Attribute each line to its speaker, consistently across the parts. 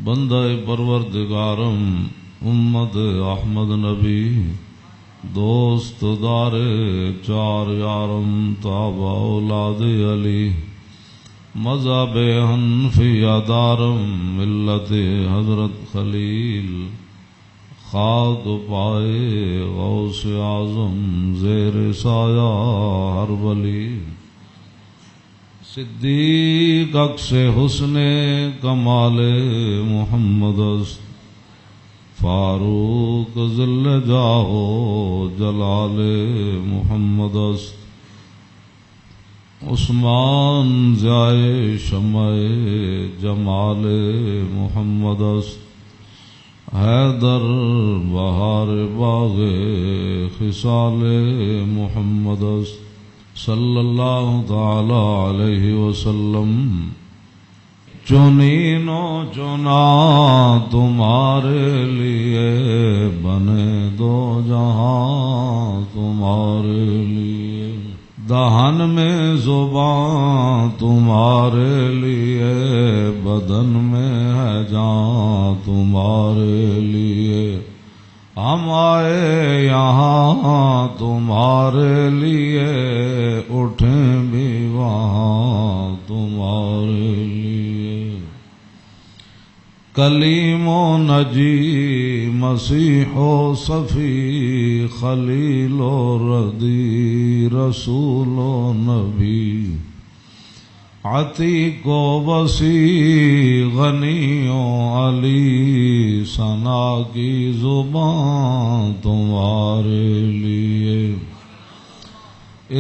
Speaker 1: بندہ پروردگارم امت احمد نبی دوست دار چار یارم تابع اولاد علی مذہب حنفیہ دارم ملت حضرت خلیل خاک پائے غوث اعظم زیر سایہ ہر ولی صدیق عکس حسن کمال محمد است فاروق ذل جاہ جلال محمد است عثمان ضیاء شمع جمال محمد است حیدر بہار باغ خصال محمد است صلی اللہ تعالی علیہ وسلم چنین و چنا تمہارے لیے بنے دو جہاں تمہارے لیے دہن میں زبان تمہارے لیے بدن میں ہے جان تمہارے لیے ہم آئے یہاں تمہارے لیے اٹھیں بھی وہاں تمہارے لیے کلیم و نجی مسیح و صفی خلیل و ردی رسول و نبی عتیق و وسیع غنی و علی ثنا کی زبان تمہارے لیے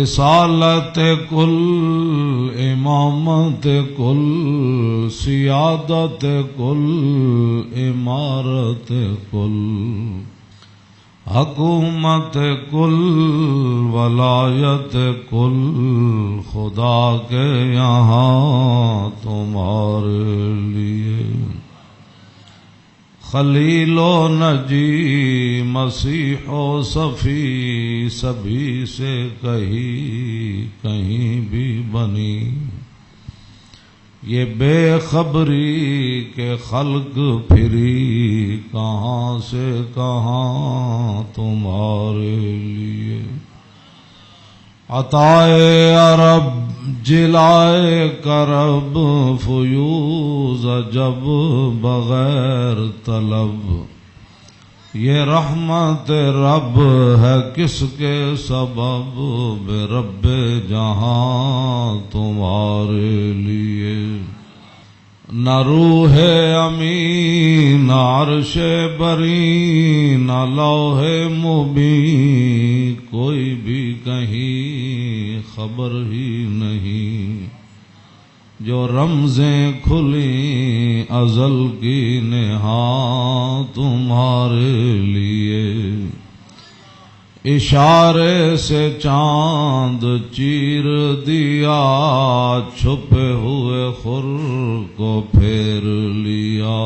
Speaker 1: اصالت کل امامت کل سیادت کل امارت کل حکومت کل ولایت کل خدا کے یہاں تمہارے لیے خلیل و نجی مسیح و صفی سبھی سے کہیں بھی بنی یہ بے خبری کے خلق پھری کہاں سے کہاں تمہارے لیے عطائے عرب جلائے کرب فیوز جب بغیر طلب یہ رحمت رب ہے کس کے سبب بے رب جہاں تمہارے لیے نہ روح امین نہ عرش بری نہ لوح مبین کوئی بھی کہیں خبر ہی نہیں جو رمزیں کھلی ازل کی نہاں تمہارے لیے اشارے سے چاند چیر دیا چھپے ہوئے خور کو پھیر لیا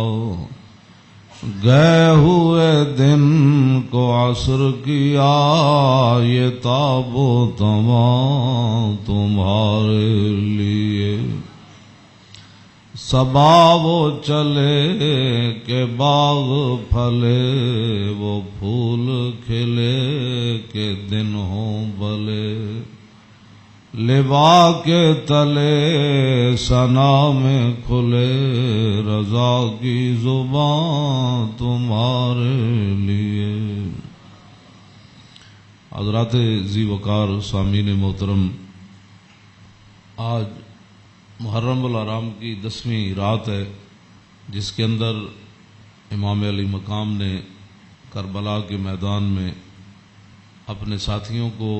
Speaker 1: گئے ہوئے دن کو عصر کیا یہ تاب و تمام تمہارے لیے صبا وہ چلے کہ باغ پھلے وہ پھول کھلے کہ دن ہوں بلے لبا کے تلے ثنا میں کھلے رضا کی زبان تمہارے لیے حضرات ذی وقار سامعین محترم آج محرم الحرام کی 10ویں رات ہے جس کے اندر امام علی مقام نے کربلا کے میدان میں اپنے ساتھیوں کو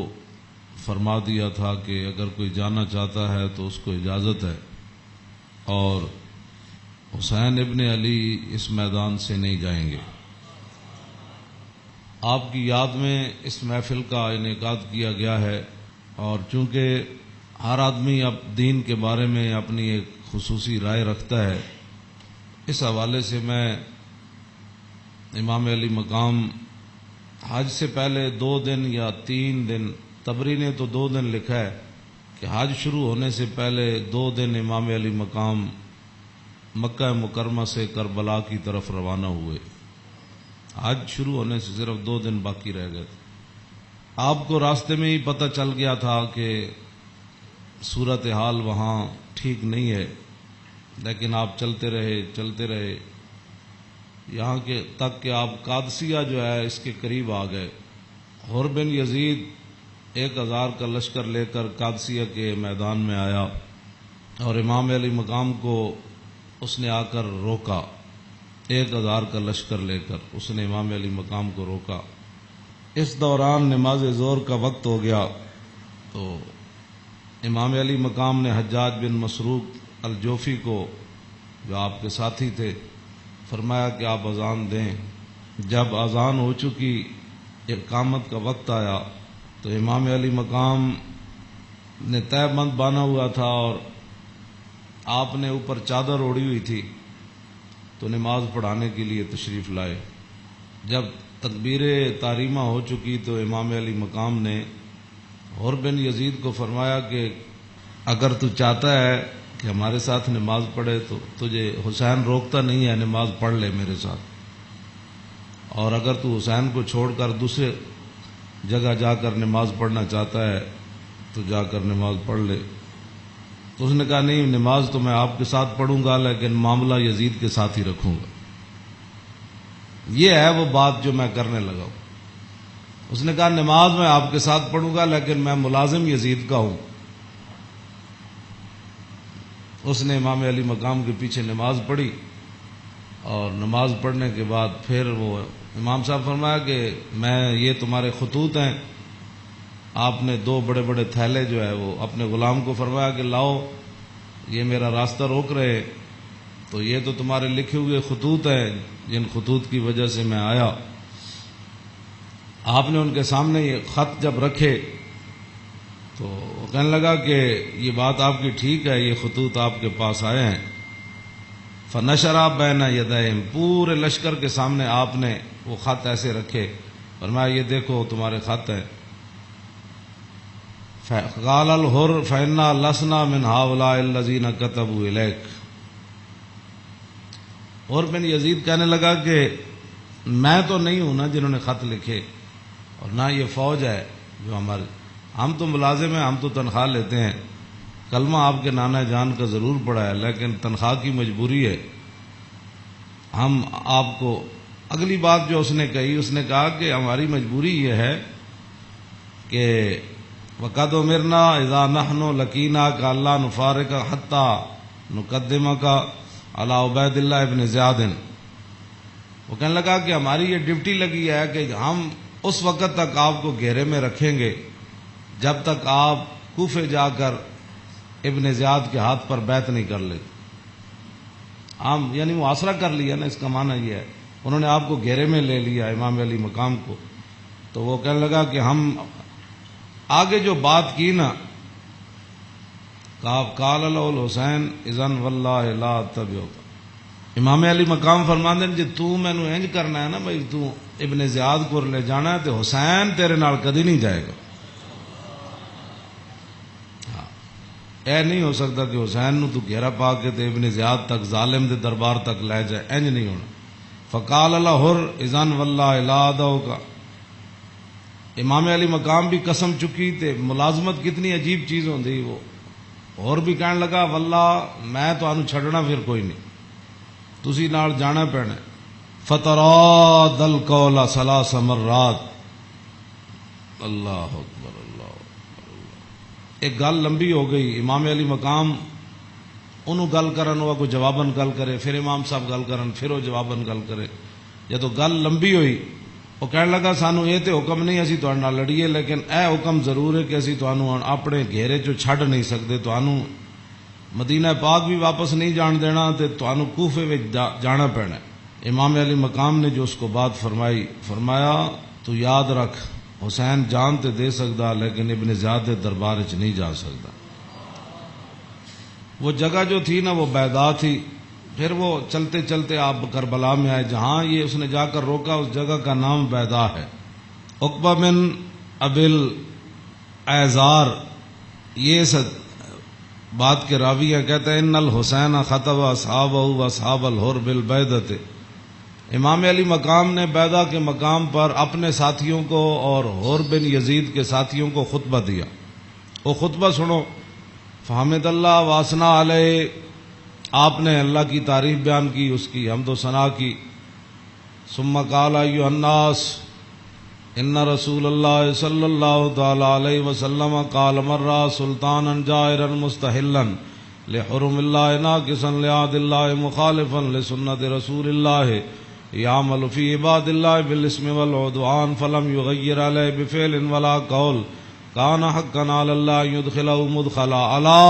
Speaker 1: فرما دیا تھا کہ اگر کوئی جانا چاہتا ہے تو اس کو اجازت ہے اور حسین ابن علی اس میدان سے نہیں جائیں گے. آپ کی یاد میں اس محفل کا انعقاد کیا گیا ہے اور چونکہ ہر آدمی اب دین کے بارے میں اپنی ایک خصوصی رائے رکھتا ہے اس حوالے سے میں امام علی مقام حج سے پہلے 2 دن یا 3 دن تبری نے تو 2 دن لکھا ہے کہ حج شروع ہونے سے پہلے 2 دن امام علی مقام مکہ مکرمہ سے کربلا کی طرف روانہ ہوئے. حج شروع ہونے سے صرف 2 دن باقی رہ گئے تھے. آپ کو راستے میں ہی پتہ چل گیا تھا کہ صورتحال وہاں ٹھیک نہیں ہے، لیکن آپ چلتے رہے یہاں کے تک کہ آپ قادسیہ جو ہے اس کے قریب آ گئے. حر بن یزید 1000 کا لشکر لے کر قادسیہ کے میدان میں آیا اور امام علی مقام کو اس نے آ کر روکا. 1000 کا لشکر لے کر اس نے امام علی مقام کو روکا. اس دوران نماز ظہر کا وقت ہو گیا تو امام علی مقام نے حجاج بن مسروق الجوفی کو، جو آپ کے ساتھی تھے، فرمایا کہ آپ اذان دیں. جب اذان ہو چکی، اقامت کا وقت آیا تو امام علی مقام نے تہہ بند باندھا ہوا تھا اور آپ نے اوپر چادر اوڑھی ہوئی تھی تو نماز پڑھانے کے لیے تشریف لائے. جب تکبیر تحریمہ ہو چکی تو امام علی مقام نے حر بن یزید کو فرمایا کہ اگر تو چاہتا ہے کہ ہمارے ساتھ نماز پڑھے تو تجھے حسین روکتا نہیں ہے، نماز پڑھ لے میرے ساتھ، اور اگر تو حسین کو چھوڑ کر دوسرے جگہ جا کر نماز پڑھنا چاہتا ہے تو جا کر نماز پڑھ لے. تو اس نے کہا نہیں، نماز تو میں آپ کے ساتھ پڑھوں گا لیکن معاملہ یزید کے ساتھ ہی رکھوں گا. یہ ہے وہ بات جو میں کرنے لگا ہوں. اس نے کہا نماز میں آپ کے ساتھ پڑھوں گا لیکن میں ملازم یزید کا ہوں. اس نے امام علی مقام کے پیچھے نماز پڑھی اور نماز پڑھنے کے بعد پھر وہ امام صاحب فرمایا کہ یہ تمہارے خطوط ہیں. آپ نے 2 بڑے بڑے تھیلے جو ہے وہ اپنے غلام کو فرمایا کہ لاؤ، یہ میرا راستہ روک رہے، تو یہ تو تمہارے لکھے ہوئے خطوط ہیں جن خطوط کی وجہ سے میں آیا. آپ نے ان کے سامنے یہ خط جب رکھے تو وہ کہنے لگا کہ یہ بات آپ کی ٹھیک ہے، یہ خطوط آپ کے پاس آئے ہیں. فنشرا بین یدیہم، پورے لشکر کے سامنے آپ نے وہ خط ایسے رکھے، فرمایا یہ دیکھو تمہارے خط ہیں. قال الحر فإنا لسنا من هؤلاء الذين كتبوا إليك. حر بن یزید کہنے لگا کہ میں تو نہیں ہوں نا جنہوں نے خط لکھے، اور نہ یہ فوج ہے جو ہم تو ملازم ہیں، ہم تو تنخواہ لیتے ہیں. کلمہ آپ کے نانا جان کا ضرور پڑا ہے لیکن تنخواہ کی مجبوری ہے. ہم آپ کو اگلی بات جو اس نے کہی، اس نے کہا کہ ہماری مجبوری یہ ہے کہ وَقَدْ أُمِرْنَا إِذَا نَحْنُ لَقِينَاكَ أَلَّا نُفَارِقَكَ حَتَّى نُقَدِّمَكَ عَلَى عُبَيْدِ اللَّهِ بْنِ زِيَادٍ. وہ کہنے لگا کہ ہماری یہ ڈیوٹی لگی ہے کہ ہم اس وقت تک آپ کو گھیرے میں رکھیں گے جب تک آپ کوفے جا کر ابن زیاد کے ہاتھ پر بیعت نہیں کر لیتے. ہم یعنی محاصرہ کر لیا نا، اس کا معنی یہ ہے انہوں نے آپ کو گھیرے میں لے لیا امام علی مقام کو. تو وہ کہنے لگا کہ ہم آگے جو بات کی نا، قال له الحسین اذن واللہ لا اتبعک. امام علی مقام فرماندے نے جی تو مینوں انج کرنا ہے نا بھائی، تو ابن زیاد کو لے جانا ہے تو حسین تیرے نال کدی نہیں جائے گا. اے نہیں ہو سکتا کہ حسین نو تو گھیرا پا کے تے ابن زیاد تک ظالم دے دربار تک لے جائے، انج نہیں ہونا. فقال له حر اذن واللہ لا ادعوک. امام علی مقام بھی قسم چکی تے ملازمت کتنی عجیب چیز ہوندی. وہ اور بھی کہنے لگا واللہ میں تو انو چھڑنا پھر کوئی نہیں، تسی نال جانا پینا. فتراد القول 3 مرات. اللہ اکبر اللہ اکبر. ایک گل لمبی ہو گئی. امام علی مقام انہوں گل کرن، وہ کوئی جواباً گل کرے، پھر امام صاحب گل کرن، پھر وہ جواباً گل کرے. جدو گل لمبی ہوئی وہ کہنے لگا سانو یہ تو حکم نہیں اسی تہاڈے نال لڑیے، لیکن اے حکم ضرور ہے کہ اسی تانوں اپنے گھیرے چوں چھڈ نہیں سکتے، تانوں مدینہ پاک بھی واپس نہیں جان دینا تے تانوں کوفے وچ جانا پینا. امام علی مقام نے جو اس کو بات فرمائی، فرمایا تو یاد رکھ حسین جان تے دے سکتا لیکن ابن زیاد دے دربار وچ نہیں جا سکتا. وہ جگہ جو تھی نا وہ بیضا تھی. پھر وہ چلتے چلتے آپ کربلا میں آئے، جہاں یہ اس نے جا کر روکا اس جگہ کا نام بیضا ہے. عقبہ بن ابل ایزار یہ بات کے راوی ہیں، کہتے ہیں ان الحسین خطب اصحابہ و اصحاب الحر بالبیدۃ، امام علی مقام نے بیدہ کے مقام پر اپنے ساتھیوں کو اور حر بن یزید کے ساتھیوں کو خطبہ دیا۔ وہ خطبہ سنو۔ فحمد اللہ واسنا علیہ، آپ نے اللہ کی تعریف بیان کی، اس کی حمد و ثنا کی۔ ثم قال ایھا الناس ان رسول اللہ صلی اللہ تعالی علیہ وسلم قال مرہ سلطانا جائرا مستحلا لحرم اللہ ناقصا لعہد اللہ مخالفا لسنت رسول اللہ یعمل فی عباد اللہ بالاسم والعدوان فلم یغیر علیہ بفعل ولا قول کان حقا علی اللہ یدخلہ مدخلا علا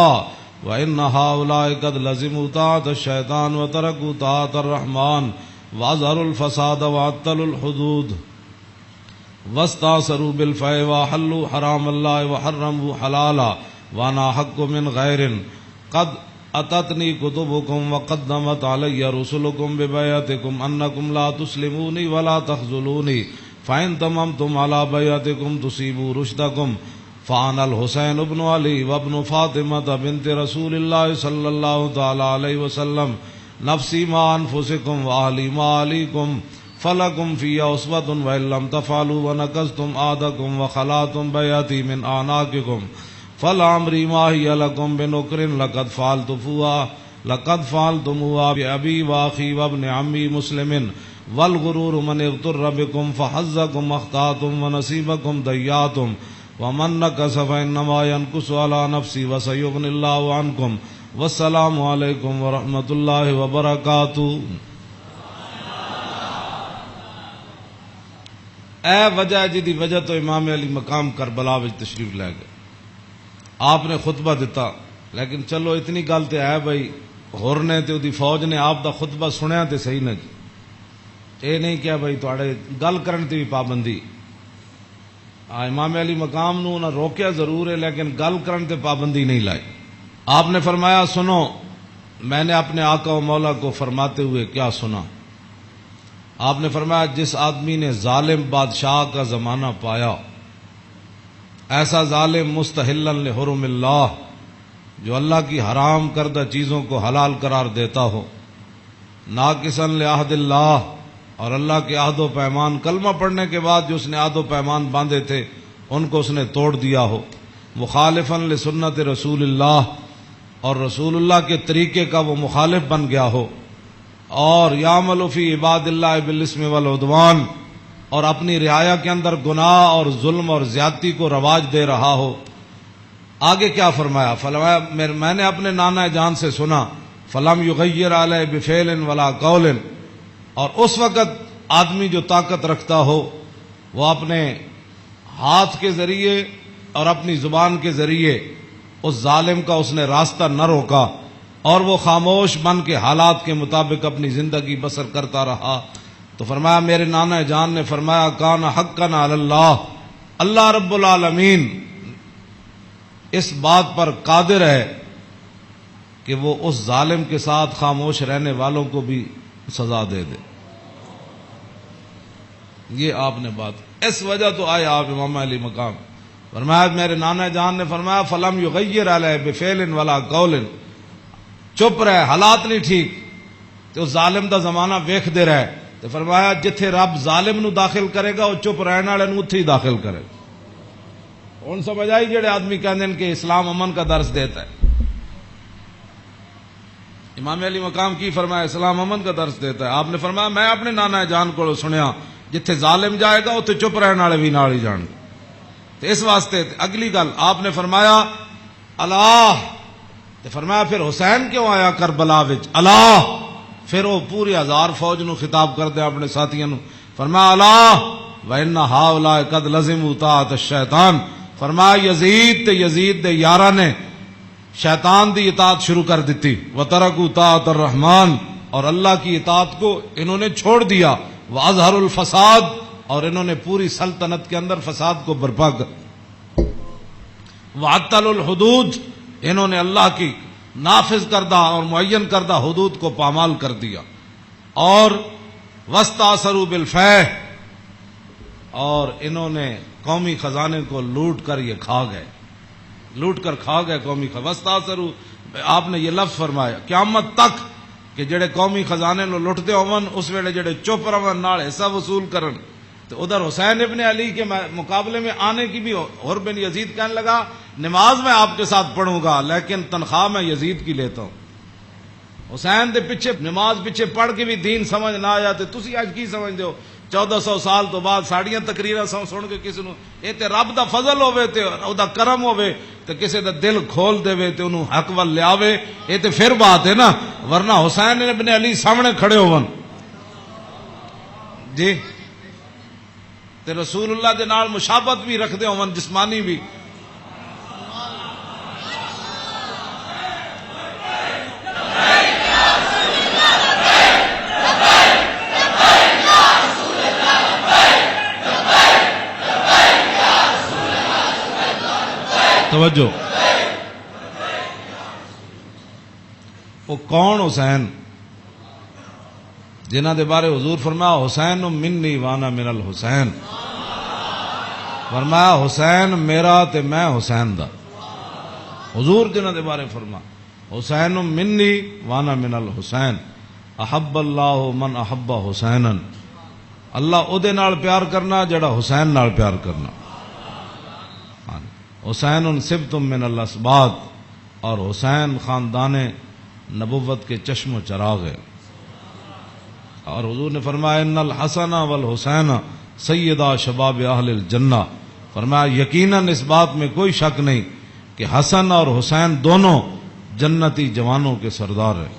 Speaker 1: وان ہؤلاء قد لزموا طاعۃ الشیطان وترکوا طاعۃ الرحمن واظہروا الفساد وعطلوا الحدود واستاثروا بالفیء وحلوا حرام اللہ وحرموا حلالا وانا حق من غیر قد اتتنی کتبکم وقدمت علی رسلکم ببیعتکم انکم لا تسلمونی ولا تخذلونی فإن تممتم على بیعتکم تصیبوا رشدکم فانا الحسین ابن علی وابن فاطمہ بنت رسول اللہ صلی اللہ تعالی علیہ وسلم نفسی ما انفسکم واہلی ما علیکم فلکم فی اسوۃ وان لم تفعلوا ونقضتم عہدکم وخلعتم بیعتی من اعناقکم فلعمری ما ہی لکم بنکر لقد فعلتموها بأبی واخی وابن عمی مسلم والغرور من اغتر بکم فحظکم اخطأتم ونصیبکم ضیعتم ومن نکس فإنما ينکس علی نفسی وسیغنی اللہ عنکم والسلام علیکم ورحمۃ اللہ وبرکاتہ۔ اے وجہ جدی وجہ تو امام علی مقام کربلا وچ تشریف لے گئے، آپ نے خطبہ دیتا، لیکن چلو اتنی گل تے ہے بھائی ہور نے تے دی فوج نے آپ دا خطبہ سنیا تے صحیح نہ جی، اے نہیں کیا بھائی تواڈے گل کرن تے بھی پابندی۔ امام علی مقام نو نہ روکیا ضرور ہے، لیکن گل کرن تے پابندی نہیں لائی۔ آپ نے فرمایا سنو، میں نے اپنے آقا و مولا کو فرماتے ہوئے کیا سنا؟ آپ نے فرمایا جس آدمی نے ظالم بادشاہ کا زمانہ پایا، ایسا ظالم مستحلا لحرم اللہ، جو اللہ کی حرام کردہ چیزوں کو حلال قرار دیتا ہو، ناقصا لعہد اللہ، اور اللہ کے عہد و پیمان، کلمہ پڑھنے کے بعد جو اس نے عہد و پیمان باندھے تھے ان کو اس نے توڑ دیا ہو، مخالفا لسنت رسول اللہ، اور رسول اللہ کے طریقے کا وہ مخالف بن گیا ہو، اور یعمل فی عباد اللہ بالاسم والعدوان، اور اپنی رعایا کے اندر گناہ اور ظلم اور زیادتی کو رواج دے رہا ہو۔ آگے کیا فرمایا؟ فرمایا میں نے اپنے نانا جان سے سنا، فلم یغیر علیہ بفعل ولا قول، اور اس وقت آدمی جو طاقت رکھتا ہو وہ اپنے ہاتھ کے ذریعے اور اپنی زبان کے ذریعے اس ظالم کا اس نے راستہ نہ روکا، اور وہ خاموش بن کے حالات کے مطابق اپنی زندگی بسر کرتا رہا۔ تو فرمایا میرے نانا جان نے فرمایا کان حقا علی اللہ، اللہ رب العالمین اس بات پر قادر ہے کہ وہ اس ظالم کے ساتھ خاموش رہنے والوں کو بھی سزا دے دے۔ یہ آپ نے بات، اس وجہ تو آئے آپ امام علی مقام۔ فرمایا میرے نانا جان نے فرمایا فلم یغیر علیہ بفعل ولا قول، چپ رہے، حالات نہیں ٹھیک تو ظالم دا زمانہ ویکھ دے رہے، تو فرمایا جتھے رب ظالم نو داخل کرے گا وہ چپ رہنے والے نو اتھے ہی داخل کرے گا۔ ہن سمجھ آئی جڑے آدمی کہندے ہیں کہ اسلام امن کا درس دیتا ہے، امام علی مقام کی فرمایا اسلام امن کا درس دیتا ہے؟ آپ نے فرمایا میں اپنے نانا جان کو سنیا جتھے ظالم جائے گا اتھے چپ رہنے والے بھی نال ہی جان گے۔ تو اس واسطے اگلی گل آپ نے فرمایا اللہ، تو فرمایا پھر حسین کیوں آیا کربلا وچ؟ اللہ، پھر وہ پوری ہزار فوج نو خطاب کر دیا اپنے ساتھیوں نو، فرمایا اللہ وَإِنَّ هَؤُلَاءِ قَدْ لَزِمُوا طَاعَةَ الشَّيْطَانِ، فرمایا یزید تے یزید دے یاراں نے شیطان دی اطاعت شروع کر دیتی، وَتَرَكُوا طَاعَةَ الرَّحْمَانِ، اور اللہ کی اطاعت کو انہوں نے چھوڑ دیا، وَأَظْهَرُوا الْفَسَادَ، اور انہوں نے پوری سلطنت کے اندر فساد کو برپا کر، وَعَطَّلُوا الْحُدُودَ، انہوں نے اللہ کی نافذ کردہ اور معین کردہ حدود کو پامال کر دیا، اور وَاسْتَأْثَرُوا بِالْفَیْءِ، اور انہوں نے قومی خزانے کو لوٹ کر یہ کھا گئے، لوٹ کر کھا گئے قومی خزانے۔ وَاسْتَأْثَرُوا آپ نے یہ لفظ فرمایا قیامت تک کہ جڑے قومی خزانے نو لٹتے ہون اس ویلے جڑے چپ رہن نال حصہ وصول کرن، تو ادھر حسین ابن علی کے مقابلے میں آنے کی بھی حر بن یزید کہنے لگا نماز میں آپ کے ساتھ پڑھوں گا لیکن تنخواہ میں یزید کی لیتا ہوں۔ حسین دے پیچھے نماز پیچھے پڑھ کے بھی دین سمجھ نہ آیا تے تسی اج کی سمجھ دیو 1400 سال تو بعد ساڑیاں تقریراں سن کے کسی نو اے تے رب دا فضل ہوے تے او دا کرم ہوے تے کسی دا دل کھول دے تے انہوں حق ول لیاوے، اے تے پھر بات ہے نا، ورنہ حسین ابن علی سامنے کھڑے ہون جی تے رسول اللہ دے نال مشابہت بھی رکھدے ہون جسمانی بھی۔ توجہ، وہ کون حسین جنہ دے بارے حضور فرمایا حسین منی وانا من الحسین، فرمایا حسین میرا تے میں حسین دا، حضور جنہ دے بارے فرما حسین منی وانا من الحسین، احب اللہ من احب حسینا، اللہ او دے نال پیار کرنا جڑا حسین نال پیار کرنا۔ حسین سبت من الاسباط، اور حسین خاندان نبوت کے چشم و چراغ ہے۔ اور حضور نے فرمایا ان الحسن والحسین سیدا شباب اہل الجنہ، فرمایا یقیناً اس بات میں کوئی شک نہیں کہ حسن اور حسین دونوں جنتی جوانوں کے سردار ہیں،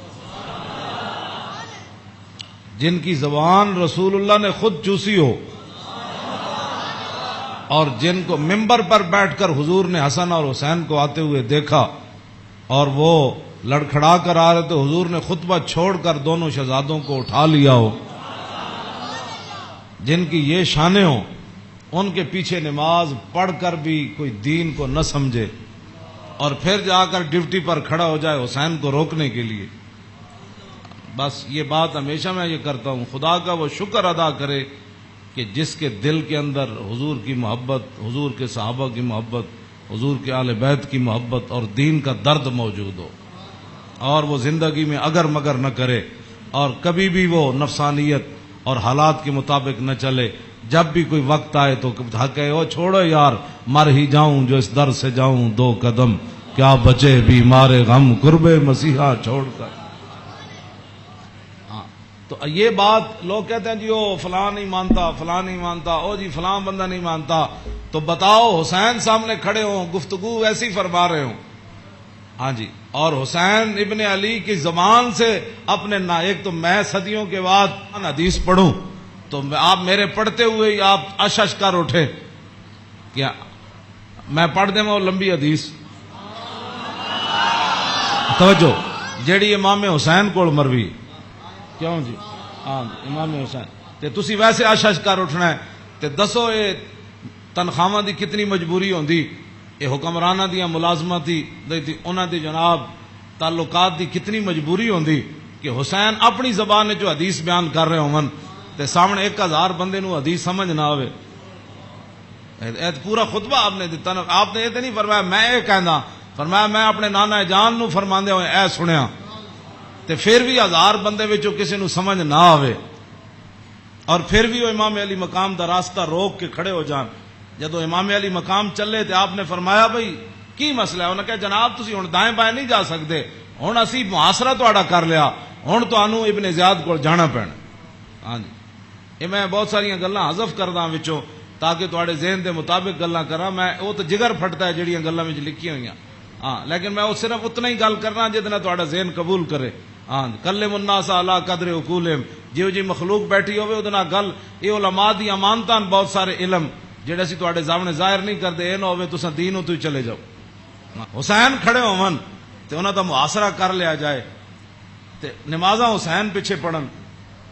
Speaker 1: جن کی زبان رسول اللہ نے خود چوسی ہو، اور جن کو ممبر پر بیٹھ کر حضور نے حسن اور حسین کو آتے ہوئے دیکھا اور وہ لڑکھڑا کر آ رہے تو حضور نے خطبہ چھوڑ کر دونوں شہزادوں کو اٹھا لیا ہو، جن کی یہ شانیں ہوں، ان کے پیچھے نماز پڑھ کر بھی کوئی دین کو نہ سمجھے اور پھر جا کر ڈیوٹی پر کھڑا ہو جائے حسین کو روکنے کے لیے۔ بس یہ بات ہمیشہ میں یہ کرتا ہوں، خدا کا وہ شکر ادا کرے کہ جس کے دل کے اندر حضور کی محبت، حضور کے صحابہ کی محبت، حضور کے اہل بیت کی محبت اور دین کا درد موجود ہو، اور وہ زندگی میں اگر مگر نہ کرے اور کبھی بھی وہ نفسانیت اور حالات کے مطابق نہ چلے، جب بھی کوئی وقت آئے تو کہے او چھوڑو یار مر ہی جاؤں جو اس در سے جاؤں دو قدم، کیا بچے بیمار غم قرب مسیحا چھوڑ کر۔ تو یہ بات لوگ کہتے ہیں جی وہ فلاں نہیں مانتا، فلاں نہیں مانتا، او جی فلاں بندہ نہیں مانتا، تو بتاؤ حسین سامنے کھڑے ہوں گفتگو ایسی فرما رہے ہوں، ہاں جی، اور حسین ابن علی کی زبان سے اپنے ایک تو میں صدیوں کے بعد حدیث پڑھوں تو آپ میرے پڑھتے ہوئے ہی آپ اش کر اٹھے، کیا میں پڑھ دیں وہ لمبی حدیث؟ توجہ، جیڑی امام حسین کول مروی، کیوں جی ہاں امام حسین تے تسی ویسے اش کر اٹھنا ہے تے دسو یہ تنخواہ دی کتنی مجبوری ہوندی، یہ حکمرانہ دیاں ملازمت دی انہاں دی جناب تعلقات دی کتنی مجبوری ہوندی کہ حسین اپنی زبان جو حدیث بیان کر رہے ہون تے سامنے 1000 بندے نو حدیث سمجھ نہ آوے۔ پورا خطبہ آپ نے دیتا نا، آپ نے یہ تے نہیں فرمایا میں یہ کہندا، فرمایا میں اپنے نانا جان نو فرماندے ہوئے اے سنیا، تے پھر بھی 1000 بندے وچوں کسی نو سمجھ نہ آوے اور پھر بھی وہ امام علی مقام دا راستہ روک کے کھڑے ہو جان۔ جدو امام علی مقام چلے تے آپ نے فرمایا بھئی کی مسئلہ ہے؟ انہوں نے کہا جناب تسی ہن دائیں بائیں نہیں جا سکتے، ہن اسی محاصرہ تہاڈا کر لیا، ہن تانوں ابن زیاد کول جانا پینا۔ ہاں جی، یہ میں بہت ساریاں گلاں حذف کردا وچوں تاکہ تہاڈے ذہن دے مطابق گلاں کراں، میں وہ تو جگر پھٹتا ہے جڑیاں گلاں وچ لکھی ہوئیاں، ہاں لیکن میں وہ صرف اتنا ہی گل کرنا جتنا تہاڈا ذہن قبول کرے۔ ہاں کلم الناس علی قدر عقولہم، جیو جی مخلوق بیٹھی ہوئے ادنا گل، یہ علماء دی امانتاں بہت سارے علم جڑے اسی تہاڈے سامنے ظاہر نہیں کردے، اے نہ ہوے تساں دین تو ہی چلے جاؤ۔ حسین کھڑے ہون تے انہاں دا محاصرہ کر لیا جائے تے نمازاں حسین پیچھے پڑھن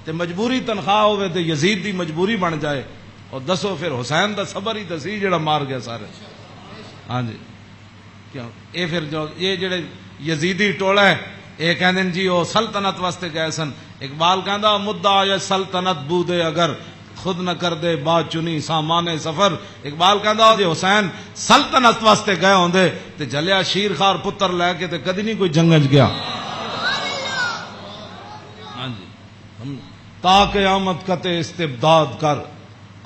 Speaker 1: تے مجبوری تنخواہ ہوے تے یزید دی مجبوری بن جائے، اور دسو پھر حسین دا صبر ہی دسی جڑا مار گیا سارے۔ ہاں جی، کیوں اے پھر جو یہ جڑے یزیدی ٹولا ہے یہ کہندے جی وہ سلطنت واسطے گئے سن، اقبال کہندا مدعا یا سلطنت بودے اگر خود نہ کر دے با چنی سامان سفر. اقبال کہندا جے حسین سلطنت واسطے گئے ہوندے تے جلیا شیر خار پتر لے کے تے کدی نہیں کوئی جنگ وچ گیا. ہاں جی تا قیامت قطع استبداد کر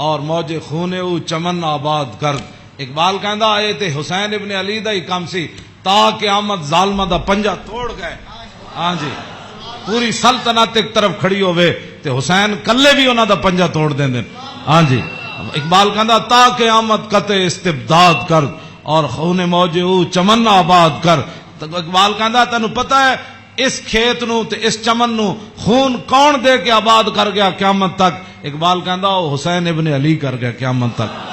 Speaker 1: اور موج خون او چمن آباد کر. اقبال کہندا اے تے حسین ابن علی دا ہی کام سی تا قیامت ظالمہ دا پنجا توڑ گئے. ہاں جی پوری سلطنت ایک طرف کھڑی ہوئے تے حسین کلے بھی انہاں دا پنجا توڑ دیں دیں. ہاں جی اقبال کہندا تا قیامت قطع استبداد کر اور خون موج او چمن آباد کر. اقبال کہندا تینوں پتہ ہے اس کھیت نو تے اس چمن نو خون کون دے کے آباد کر گیا قیامت تک؟ اقبال کہندا او حسین ابن علی کر گیا قیامت تک.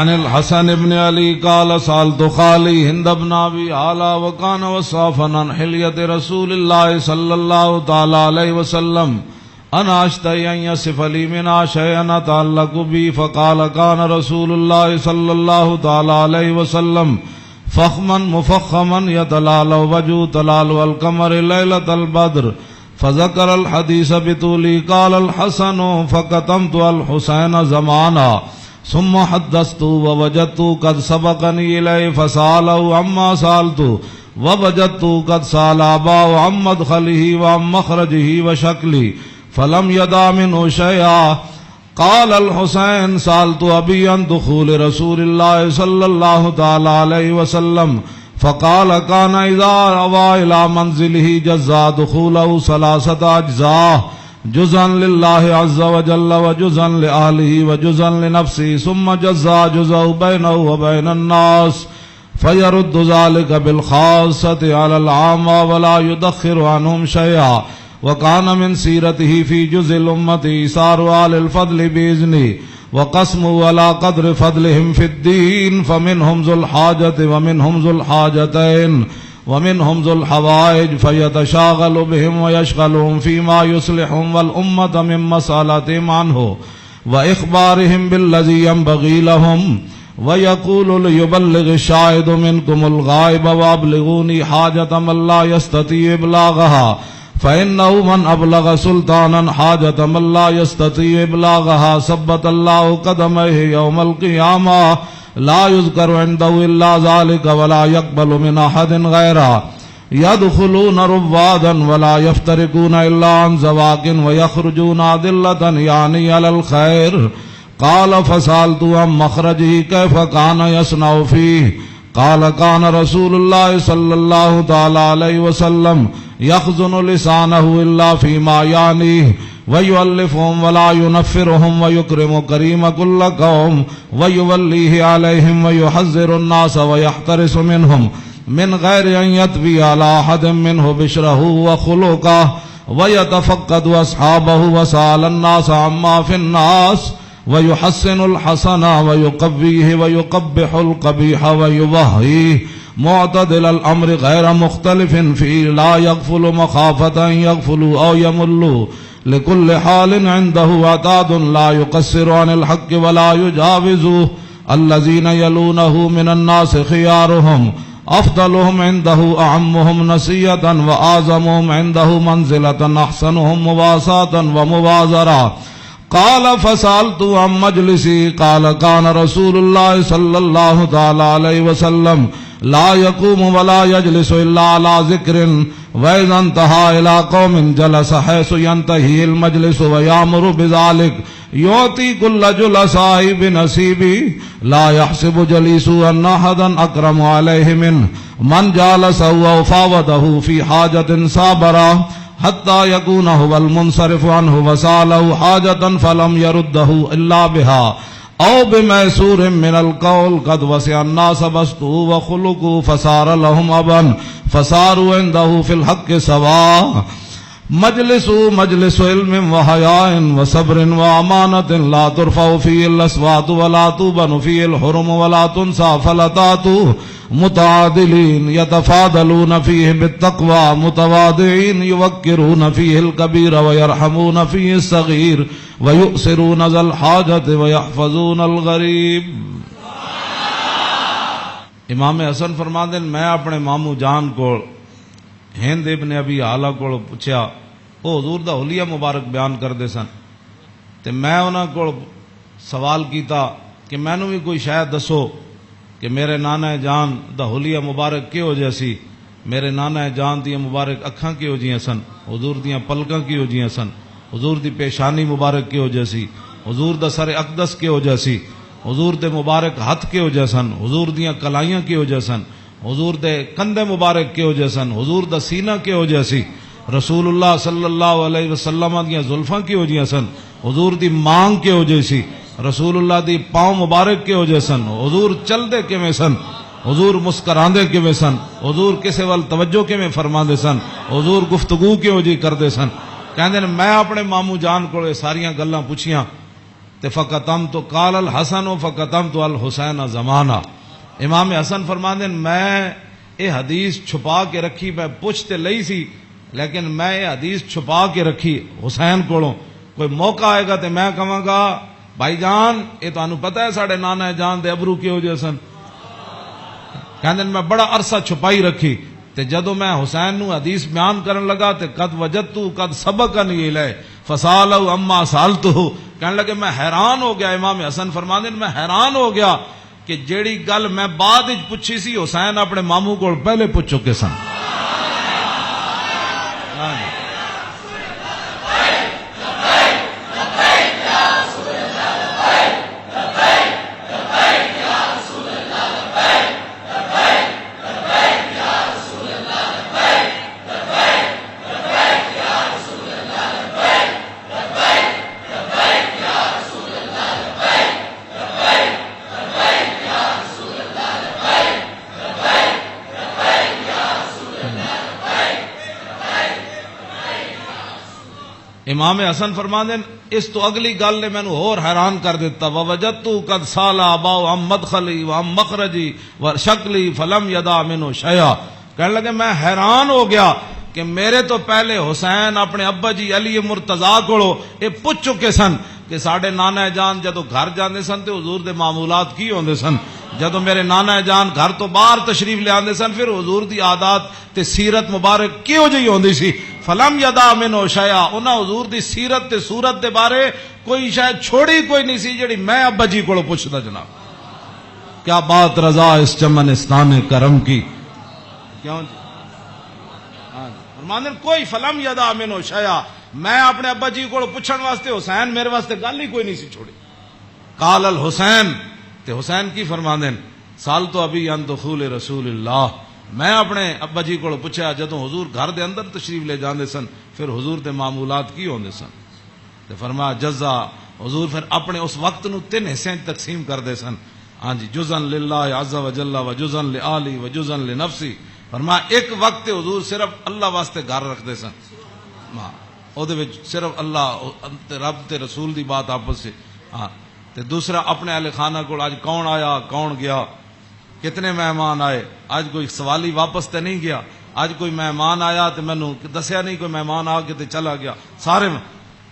Speaker 1: عن الحسن ابن علي قال سألت خالي هند بن أبي علا وكان وصافا عن حلية رسول الله صلى الله تعالى عليه وسلم أنا أشتهي أن يصف لي منها شيئا أتعلق بي فقال كان رسول الله صلى الله تعالى عليه وسلم فخما مفخما يتلالى وجهه تلالى القمر ليلة البدر فذكر الحديث بطوله. قال الحسن فكتمت الحسين زمانا ثم حدثت ووجدت قد سبقني إليه فسأله عما سألت ووجدت قد سأل أباه عن مدخله وعن مخرجه وشكله فلم يدع منه شيئا. قال الحسين سألت أبي عن دخول رسول الله صلى الله تعالى عليه وسلم فقال كان إذا روى إلى منزله جزا دخوله 3 أجزاء جزءا لله عز وجل وجزءا لأهله وجزءا لنفسه ثم جزا جزء بينه وبين الناس فيرد ذلك بالخاصة على العامة ولا يدخر عنهم شيئا. وكان من سيرته في جزء الأمة إيثار أهل الفضل بإذنه وقسموا على قدر فضلهم في الدين فمنهم ذو الحاجة ومنهم ذو الحاجتين ومنهم ذو الحوائج فيتشاغل بهم ويشغلهم فيما يصلحهم والأمة من مسألتهم عنه وإخبارهم بالذي ينبغي لهم ويقول ليبلغ الشاهد منكم الغائب وأبلغوني حاجة من لا يستطيع إبلاغها فإنه من أبلغ سلطانا حاجة من لا يستطيع إبلاغها ثبت الله قدميه يوم القيامة لا يذكر عنده إلا ذلك ولا يقبل من أحد غيره يدخلون روادا ولا يفترقون إلا عن زواق ويخرجون أدلة يعني على الخير. قال فسألت عن مخرجه كيف كان يصنع فيه؟ قال كان رسول الله صلى الله تعالى عليه وسلم يخزن لسانه إلا فيما يعنيه ويؤلفهم ولا ينفرهم ويكرم كريم كل قوم ويوليه عليهم ويحذر الناس ويحترس منهم من غير أن يتبي على أحد منه بشره وخلقه ويتفقد أصحابه وسأل الناس عما في الناس ويحسن الحسن ويقبيه ويقبح القبيح ويبهيه معتدل الأمر غير مختلف فيه لا يغفل مخافة أن يغفلوا أو يملوا لكل حال عنده عتاد لا يقصر عن الحق ولا يجاوزه. الذين يلونه من الناس خيارهم أفضلهم عنده أعمهم نسية وأعظمهم عنده منزلة أحسنهم مواساة ومبازرة. قال فسألت عن مجلسي قال كان رسول الله صلى الله تعالى عليه وسلم لا يقوم ولا يجلس إلا على ذكر وإذا انتهى إلى قوم جلس حيث ينتهي المجلس ويأمر بذلك يعطي كل جلساء بنصيبه لا يحسب جليسه أن أحدا أكرم عليه منه من جالسه وفاوضه في حاجة صابرة حتى يكون هو المنصرف عنه وسأله حاجة فلم يرده إلا بها أو بميسور من القول قد وسع الناس بسطه وخلقه فصار لهم أبا فصاروا عنده في الحق سواء. مجلس علم وحیاء وصبر وامانۃ لا ترفع فیہ الاصوات ولا تبن فیہ الحرم ولا تنسى فلتات متعادلین یتفاضلون فیہ بالتقوى متواضعین یوقرون فیہ الکبیر ویرحمون فیہ الصغیر ویؤثرون ذا الحاجۃ ویحفظون الغریب۔ امام حسن فرماندے میں اپنے مامو جان کو ہند ابن ابی حالہ کو پوچھا، وہ حضور دا حلیہ مبارک بیان کردے سن تے میں انہاں کو سوال کیتا کہ مینوں بھی کوئی شاید دسو کہ میرے نانا جان دا حلیہ مبارک کیہو جہا سی، میرے نانا جان دی مبارک اکھاں کیہو جیاں سن، حضور دیاں پلکاں کیہو جیاں سن، حضور دی پیشانی مبارک کیہو جہا سی، حضور دا سر اقدس کیہو جہا سی، حضور دے مبارک ہاتھ کیہو جہا سن، حضور دیاں کلائیاں کیہو جہا سن، حضور دے کندھے مبارک کیہو جہا سن، حضور دا سینہ کیہو جہا سی، رسول اللہ صلی اللہ علیہ وسلم دیاں زلفاں کیہو جہاں سن، حضور دی مانگ کیہو جہی سی، رسول اللہ دی پاؤں مبارک کیہو جہے سن، حضور چلدے کیویں سن، حضور مسکراندے کیویں سن، حضور کسے ول توجہ کیویں فرماندے سن، حضور گفتگو کیہو جی کردے سن۔ کہندے نے میں اپنے مامو جان کو یہ ساریاں گلاں پوچھیاں تے فقطمت قال الحسن فقطمت الحسین زمانہ۔ امام حسن فرماندے میں یہ حدیث چھپا کے رکھی، میں پوچھ تے لئی سی لیکن میں یہ حدیث چھپا کے رکھی حسین کولوں، کوئی موقع آئے گا تے میں کہاں گا بھائی جان یہ تانوں پتہ ہے ساڈے نانا جان دے ابرو کیہو جہے سن۔ کہندے میں بڑا عرصہ چھپائی رکھی تے جدوں میں حسین نو حدیث بیان کرن لگا تے قد وجدت قد سبقنی الیہ فسالہ اما سالتہ، کہنے لگے میں حیران ہو گیا۔ امام حسن فرماندے میں حیران ہو گیا کہ جیڑی گل میں بعد وچ پوچھی سی حسین اپنے ماموں کو پہلے پوچھ چکے سن۔ امام حسن فرماندے اس تو اگلی گل نے مینوں اور حیران کر دیتا، ووجدت قد سال اباؤ عن مدخلی وعن مخرجی وشکلی فلم یدا منہ شیئا۔ کہنے لگے میں حیران ہو گیا کہ میرے تو پہلے حسین اپنے ابا جی علی مرتضیٰ کولو یہ پوچھ چکے سن کہ ساڈے نانا جان جدو گھر جاندے سن تے حضور دے معمولات کی ہوندے سن، جدو میرے نانا جان گھر تو باہر تشریف لے آندے سن پھر حضور دی عادات تے سیرت مبارک کیوں جی ہوندی سی۔ فلم یدا منہ شیئا، انہاں حضور دی سیرت تے صورت دے بارے کوئی شاید چھوڑی کوئی نہیں سی جڑی میں ابا جی کولو پوچھدا جناب۔ کیا بات رضا اس چمنستان کرم کی، کیوں جی فرماندے کوئی فلم یدا منہ شیئا، میں اپنے ابا جی کو پوچھن واسطے حسین میرے واسطے گل ہی کوئی نہیں سی چھوڑی۔ قال الحسین، تے حسین کی فرماندے سال تو ابھی ان دخول رسول اللہ، میں اپنے ابا جی کو پوچھا جدوں حضور گھر دے اندر تشریف لے جاندے سن پھر حضور دے معمولات کی ہوندے سن، تے فرمایا جزا، حضور پھر اپنے اس وقت نو 3 حصے تقسیم کردے سن، ہاں جی، جزءاً للہ عز وجل و جزءاً لآلی و جزءاً لنفسی۔ فرمایا ایک وقت حضور صرف اللہ واسطے گھر رکھدے سن، او دے وچ صرف اللہ رب تے رسول دی بات آپس سے، ہاں تے دوسرا اپنے اہل خانہ کو آج کون آیا کون گیا، کتنے مہمان آئے، آج کوئی سوالی واپس تے نہیں گیا، آج کوئی مہمان آیا تے مینوں دسیا نہیں، کوئی مہمان آ کے تے چلا گیا سارے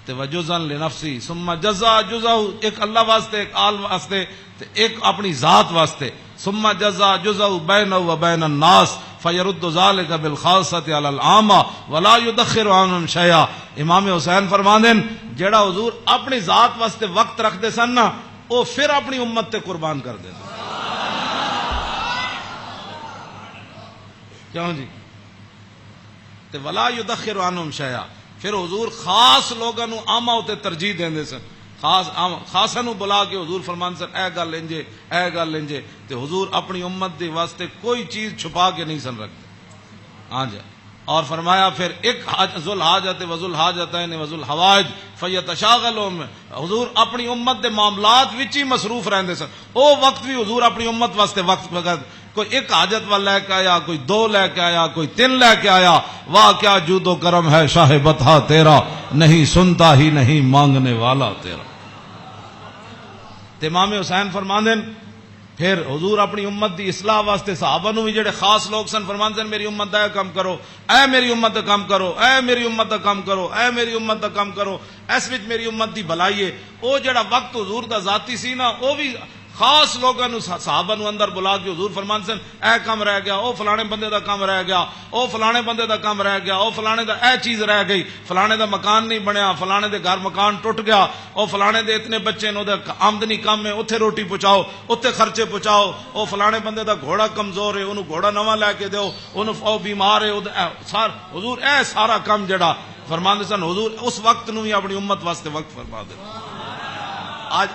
Speaker 1: تے وجزاً لنفسی ثم جزا جزا، ایک اللہ واسطے ایک آل واسطے تے ایک اپنی ذات واسطے، ثم جزا جزا بینہ و بین الناس فیرد ذلک بالخاصۃ علی العامہ ولا یدخر عنہم شیئا۔ امام حسین فرماندے جیڑا حضور اپنی ذات واسطے وقت رکھدے سن نا او پھر اپنی امت تے قربان کر دے سن، کیوں جی، تے ولا یدخر عنہم شیئا، پھر حضور خاص لوگاں نو عامہ تے ترجیح دیندے سن، خاصاں نو بلا کے حضور فرمان سن اے گل انجے اے گل انجے، تے حضور اپنی امت دے واسطے کوئی چیز چھپا کے نہیں سن رکھتے، ہاں جی۔ اور فرمایا پھر ایک ذو الحاجت و ذو الحاجتین و ذو الحوائج فیتشاغلون، حضور اپنی امت دے معاملات وچ ہی مصروف رہندے سن، او وقت بھی حضور اپنی امت واسطے وقت کوئی ایک حاجت والا لے کے آیا، کوئی دو لے کے آیا، کوئی تین لے کے آیا. واہ کیا جود و کرم ہے شاہ بطحا تیرا، نہیں سنتا ہی نہیں مانگنے والا تیرا. امام حسین فرماندے پھر حضور اپنی امت دی اصلاح واسطے صحابہ نو بھی جڑے خاص لوگ سن فرماندے میری امت دا کام کرو، اے میری امت دا کام کرو، اے میری امت دا کام کرو، اے میری امت دا کام کرو. اس وچ میری امت دی بھلائی ہے. او جڑا وقت حضور دا ذاتی سی نا، او بھی خاص لوگوں نو صحابہ نو اندر بلا کے حضور فرمان سن اے کام رہ گیا، او فلانے بندے دا کام رہ گیا، او فلانے بندے دا کام رہ گیا، او فلانے دا اے چیز رہ گئی، فلانے دا مکان نہیں بنیا، فلانے دے گھر مکان ٹوٹ گیا، او فلانے دے اتنے بچے نو دے آمدنی کم ہے، اوتھے روٹی پہنچاؤ، اوتھے خرچے پہنچاؤ، او فلانے بندے دا گھوڑا کمزور ہے، اونوں گھوڑا نواں لے کے دیو، اونوں او بیمار ہے. حضور اے سارا کام جڑا فرماندے سن حضور اس وقت نو ہی اپنی امت واسطے وقت فرما دے.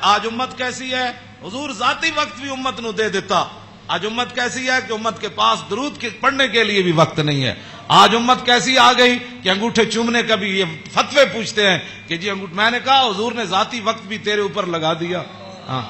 Speaker 1: آج امت کیسی ہے؟ حضور ذاتی وقت بھی امت نو دے دیتا. آج امت کیسی ہے کہ امت کے پاس درود کے پڑھنے کے لیے بھی وقت نہیں ہے. آج امت کیسی آ گئی کہ انگوٹھے چومنے کا بھی یہ فتوے پوچھتے ہیں کہ جی میں نے کہا حضور نے ذاتی وقت بھی تیرے اوپر لگا دیا. ہاں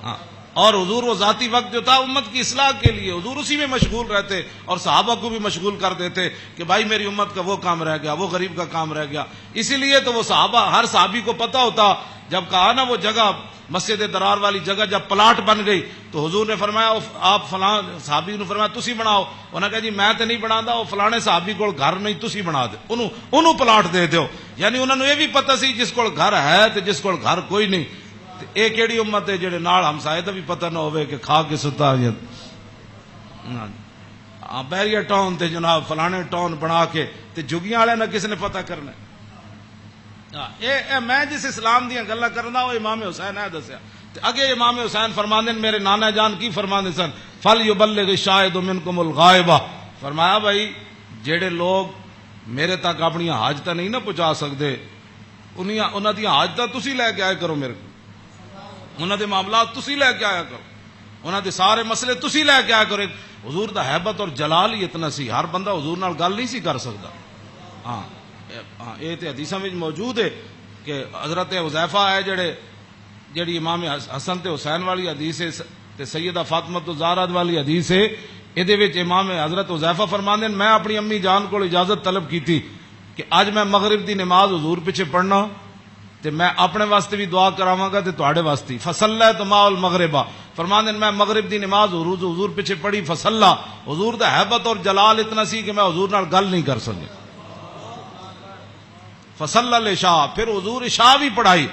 Speaker 1: ہاں. اور حضور وہ ذاتی وقت جو تھا امت کی اصلاح کے لیے حضور اسی میں مشغول رہتے اور صحابہ کو بھی مشغول کر دیتے کہ بھائی میری امت کا وہ کام رہ گیا، وہ غریب کا کام رہ گیا. اسی لیے تو وہ صحابہ ہر صحابی کو پتا ہوتا جب کہا نا وہ جگہ مسجد درار والی جگہ جب پلاٹ بن گئی تو حضور نے فرمایا آپ فلاں صحابی نے فرمایا تسی بناؤ. انہوں نے کہا جی میں تو نہیں بنا، وہ فلانے صحابی کو گھر نہیں تسی بنا دے، انہوں پلاٹ دے دیو. یعنی انہوں نے یہ بھی پتہ سی جس کو گھر ہے تو جس کو گھر کوئی نہیں. یہ کیڑی امت ہے جڑے نال ہمسائے دا بھی پتہ نہ ہوئے کہ کھا کے ستا بیریا ٹاؤن تے جناب فلانے ٹاؤن بنا کے تے جگیاں والے نہ کسی نے پتہ کرنا. میں جس اسلام دیا گلا کرنا وہ امام حسین ہے دسیا. اگے امام حسین فرماندے میرے نانا جان کی فرماندے سن فل یبلغ الشاہد منکم الغائبہ. فرمایا بھائی جڑے لوگ میرے تک اپنی حاجت نہیں نہ پہنچا سکتے انہاں دی حاجت تسی لے کے آیا کرو، میرے کو انہاں دے معاملات تسی لے کے آیا کرو، انہاں دے سارے مسئلے تسی لے کے آیا کرو. حضور دا حیبت اور جلال ہی اتنا سی، ہر بندہ حضور نال گل نہیں سی کر سکتا. ہاں یہ تو حدیثاں میں موجود ہے کہ حضرت حذیفہ ہے جڑی امام حسن تے حسین والی حدیث ہے تے سیدہ فاطمہ الزہرا والی حدیث ہے. یہ امام حضرت حذیفہ فرماندے میں اپنی امی جان کو اجازت طلب کی تھی کہ اج میں مغرب دی نماز حضور پیچھے پڑھنا تے میں اپنے واسطے بھی دعا کراواں گا تے تواڈے واسطے. فصلیت مع المغربہ فرماندے میں مغرب دی نماز حضور پیچھے پڑھی. فصلا حضور دا حیبت اور جلال اتنا سی کہ میں حضور نال گل نہیں کر سکے. فصل العشاء پھر حضور عشاء بھی پڑھائی.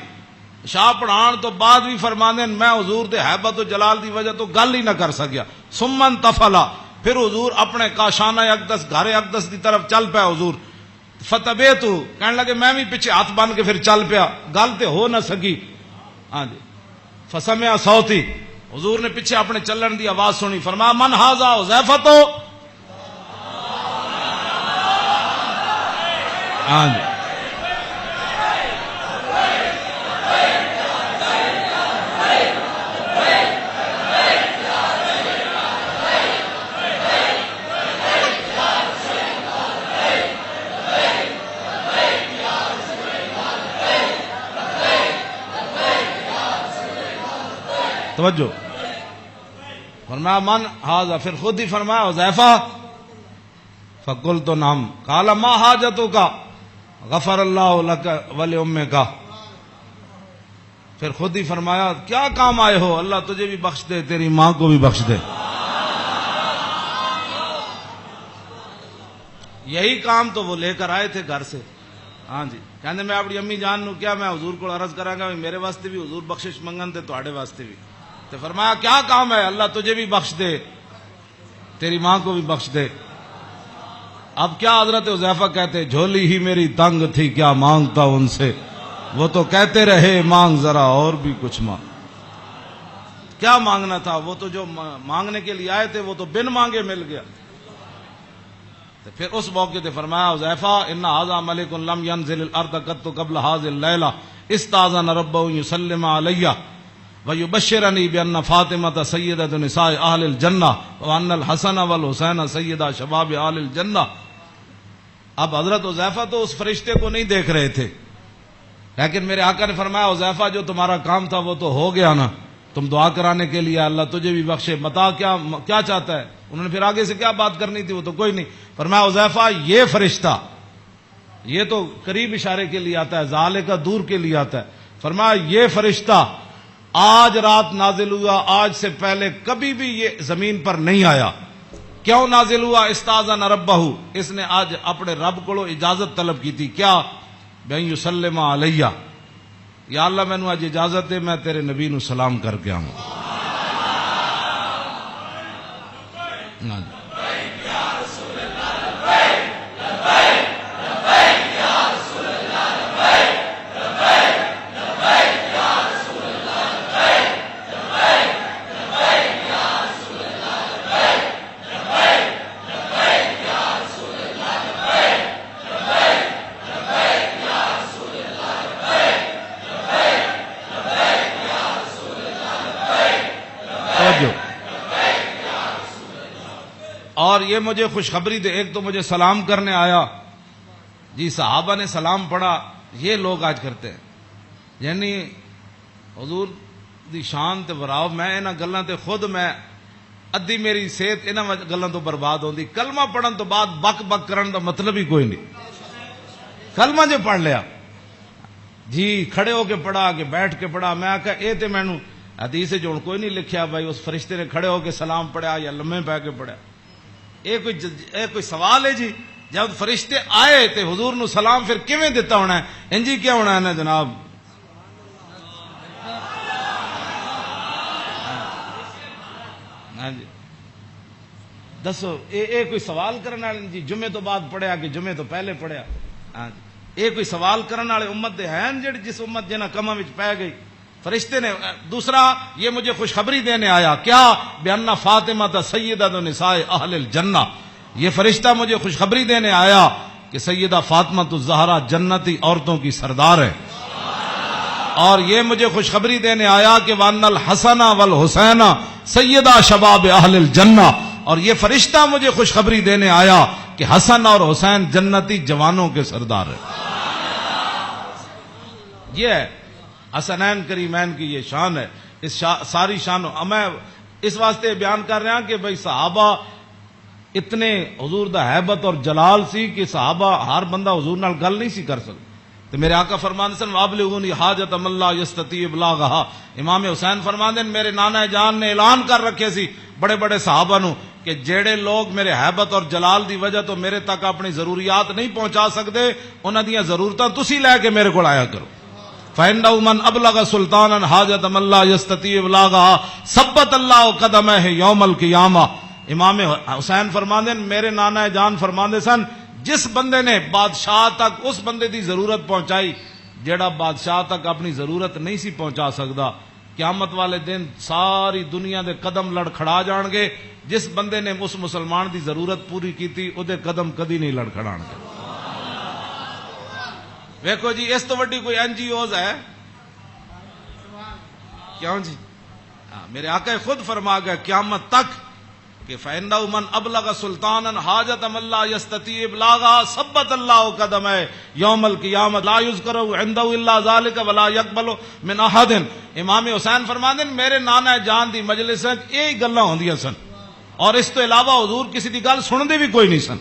Speaker 1: عشاء پڑھان تو بعد بھی فرماندے میں حضور دے حیبت و جلال دی وجہ تو گل ہی نہ کر سکیا. ثم تفلا پھر حضور اپنے کاشانہ اقدس گھر اقدس دی طرف چل پیا. حضور فتبیت کہنے لگے میں بھی پیچھے ہاتھ بن کے پھر چل پیا، گل تے ہو نہ سکی. ہاں جی فسمع صوتی حضور نے پیچھے اپنے چلن دی آواز سنی. فرمایا من ھذا حذیفہ تو ہاں جی توجہ. فرمایا من ھذا پھر خود ہی فرمایا حذیفہ. فقلت نعم قال ما حاجتک غفر اللہ لک ولامک. پھر خود ہی فرمایا کیا کام آئے ہو، اللہ تجھے بھی بخش دے تیری ماں کو بھی بخش دے. یہی کام تو وہ لے کر آئے تھے گھر سے. ہاں جی کہندے میں اپنی امی جان نو کیا میں حضور کو عرض کراں گا میرے واسطے بھی حضور بخشش منگن تے تواڈے واسطے بھی. تو فرمایا کیا کام ہے، اللہ تجھے بھی بخش دے تیری ماں کو بھی بخش دے. اب کیا حضرت حذیفہ کہتے جھولی ہی میری تنگ تھی کیا مانگتا ان سے، وہ تو کہتے رہے مانگ ذرا اور بھی کچھ مانگ. کیا مانگنا تھا، وہ تو جو مانگنے کے لیے آئے تھے وہ تو بن مانگے مل گیا. تو پھر اس موقع تے فرمایا حذیفہ ان ھذا ملک لم ينزل الارض قط قبل هذه الليله استاذن ربه يسلم علی ويبشرني بان فاطمه سيده نساء اهل الجنه وان الحسن والحسين سيدا شباب اهل الجنه. اب حضرت حذیفہ تو اس فرشتے کو نہیں دیکھ رہے تھے، لیکن میرے آقا نے فرمایا حذیفہ جو تمہارا کام تھا وہ تو ہو گیا نا. تم دعا کرانے کے لیے اللہ تجھے بھی بخشے، متا کیا چاہتا ہے؟ انہوں نے پھر آگے سے کیا بات کرنی تھی، وہ تو کوئی نہیں. فرمایا حذیفہ یہ فرشتہ، یہ تو قریب اشارے کے لیے آتا ہے، ذالک کا دور کے لیے آتا ہے. فرمایا یہ فرشتہ آج رات نازل ہوا، آج سے پہلے کبھی بھی یہ زمین پر نہیں آیا. کیوں نازل ہوا؟ استاذن ربہ، اس نے آج اپنے رب کو اجازت طلب کی تھی. کیا؟ بین یسلم علیہ، یا اللہ مینوں اج اجازت ہے میں تیرے نبی نو سلام کر کے آؤں. اور یہ مجھے خوشخبری دے، ایک تو مجھے سلام کرنے آیا، جی صحابہ نے سلام پڑھا. یہ لوگ آج کرتے ہیں، یعنی حضور دی شان تے وراو، میں انہاں گلاں تے خود میں ادھی میری صحت انہاں گلاں تو برباد ہوندی. کلمہ پڑھن تو بعد بک بک کرن دا مطلب ہی کوئی نہیں. کلمہ جو پڑھ لیا جی، کھڑے ہو کے پڑھا کہ بیٹھ کے پڑھا، میں آکھا اے تے مینوں حدیث جو کوئی نہیں لکھیا بھائی اس فرشتے نے کھڑے ہو کے سلام پڑھا یا لمے پہ کے پڑھا. اے کوئی سوال ہے جی؟ جب فرشتے آئے تے حضور نو سلام پھر کیویں دیتا ہونا ہے؟ انجی کیا ہونا ہے نا جناب؟ ہاں جی دسو، اے کوئی سوال کرنے والے جی جمعے تو بعد پڑھیا کہ جمعے تو پہلے پڑھیا؟ ہاں جی، اے کوئی سوال کرنے والے امت دے ہیں جڑی جس امت جنہاں کماں وچ پے گئی؟ فرشتے نے. دوسرا یہ مجھے خوشخبری دینے آیا، کیا؟ بأن فاطمہ سیدۃ نساء اہل الجنہ، یہ فرشتہ مجھے خوشخبری دینے آیا کہ سیدہ فاطمہ الزہرا جنتی عورتوں کی سردار ہے. اور یہ مجھے خوشخبری دینے آیا کہ وان الحسن والحسین سیدہ شباب اہل الجنہ، اور یہ فرشتہ مجھے خوشخبری دینے آیا کہ حسن اور حسین جنتی جوانوں کے سردار ہے. یہ ہے حسنین کریمین کی یہ شان ہے. اس ساری شان میں اس واسطے بیان کر رہا کہ بھائی صحابہ اتنے حضور دا حیبت اور جلال سی کہ صحابہ ہر بندہ حضور نال گل نہیں سی کر سکتا. تو میرے آقا فرماندے سن وابلغونی حاجت من لا یستطیع ابلاغھا. امام حسین فرماندے میرے نانا جان نے اعلان کر رکھے سی بڑے بڑے صحابہ نو کہ جڑے لوگ میرے حیبت اور جلال دی وجہ تو میرے تک اپنی ضروریات نہیں پہنچا سکتے، انہاں دیاں ضرورتاں تسی لے کے میرے کول آیا کرو. فإنه من ابلغ سلطانا حاجت من لا يستطيع ابلاغها ثبت الله قدمه يوم القيامہ. امام حسین فرماندے میرے نانا جان فرماندے سن جس بندے نے بادشاہ تک اس بندے دی ضرورت پہنچائی جیڑا بادشاہ تک اپنی ضرورت نہیں سی پہنچا سکتا، قیامت والے دن ساری دنیا دے قدم لڑکھڑا جان گے. جس بندے نے اس مسلمان دی ضرورت پوری کیتی او دے قدم کدی نہیں لڑکھڑان گے. ویکھو جی اس تو وڈی کوئی این جی اوز ہے کیوں جی؟ میرے آقا خود فرما گیا قیامت تک کہ فإنه من ابلغ سلطانا حاجت من لا يستطيع ابلاغها ثبت الله قدمه يوم القيامة لا يذكر عنده الا ذلك ولا يقبل من احد. امام حسین فرماندے میرے نانا جان دی مجلس وچ یہی گلاں ہوندیاں سن اور اس تو علاوہ حضور کسی دی گل سندے بھی کوئی نہیں سن.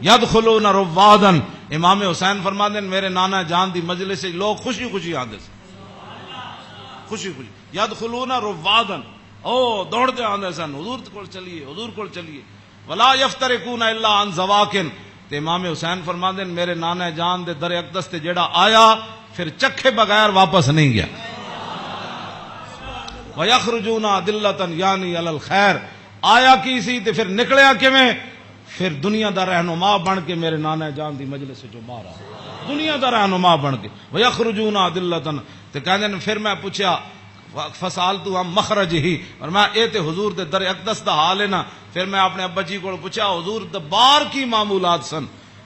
Speaker 1: یدخلون روادا. امام حسین فرماندے میرے نانا جان دی مجلس وچ لوگ خوشی خوشی آندے سن، خوشی خوشی. یدخلون روادا، او دوڑتے آندے سن حضور کول چلیے، حضور کول چلیے. ولا یفترقون الا عن زواکن. تے امام حسین فرماندے میرے نانا جان دے در اقدس تے جیڑا آیا پھر چکھے بغیر واپس نہیں گیا. ویخرجون دلتا یعنی علی الخیر. آیا کی سی تے پھر نکلیا کیویں؟ پھر دنیا دا رہنما بن کے میرے نانا جان دی مجلس جو باہر آیا، دنیا دا رہنما بن کے. ویخرجون دلتا. تے کہندے پھر میں پوچھا فسالتو ہم مخرج ہی، اور میں اے تے حضور دے در اقدس دا حال ہے نا. پھر میں اپنے ابا جی کو پوچھا حضور دبار کی معمولات سن.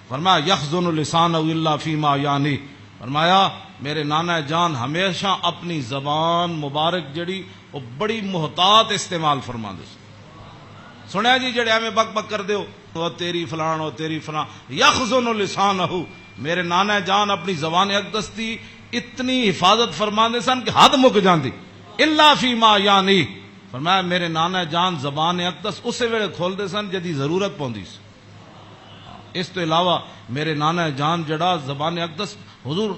Speaker 1: فرمایا یخزن لسانہ الا فیما یعنی. فرمایا میرے نانا جان ہمیشہ اپنی زبان مبارک جڑی وہ بڑی محتاط استعمال فرما دے. سنیا جی جڑے ہمیں بک بک کر دیو وہ تیری فلان ہو تیری فلان. یخزن لسانہ، میرے نانا جان اپنی زبان اقدس دی اتنی حفاظت فرما دے سن کہ حد مک جاندی. الا فیما یعنی، فرمایا میرے نانا جان زبان اقدس اسے ویلے کھول دے سن جدی ضرورت پوندی سی. اس تو علاوہ میرے نانا جان جڑا زبان اقدس حضور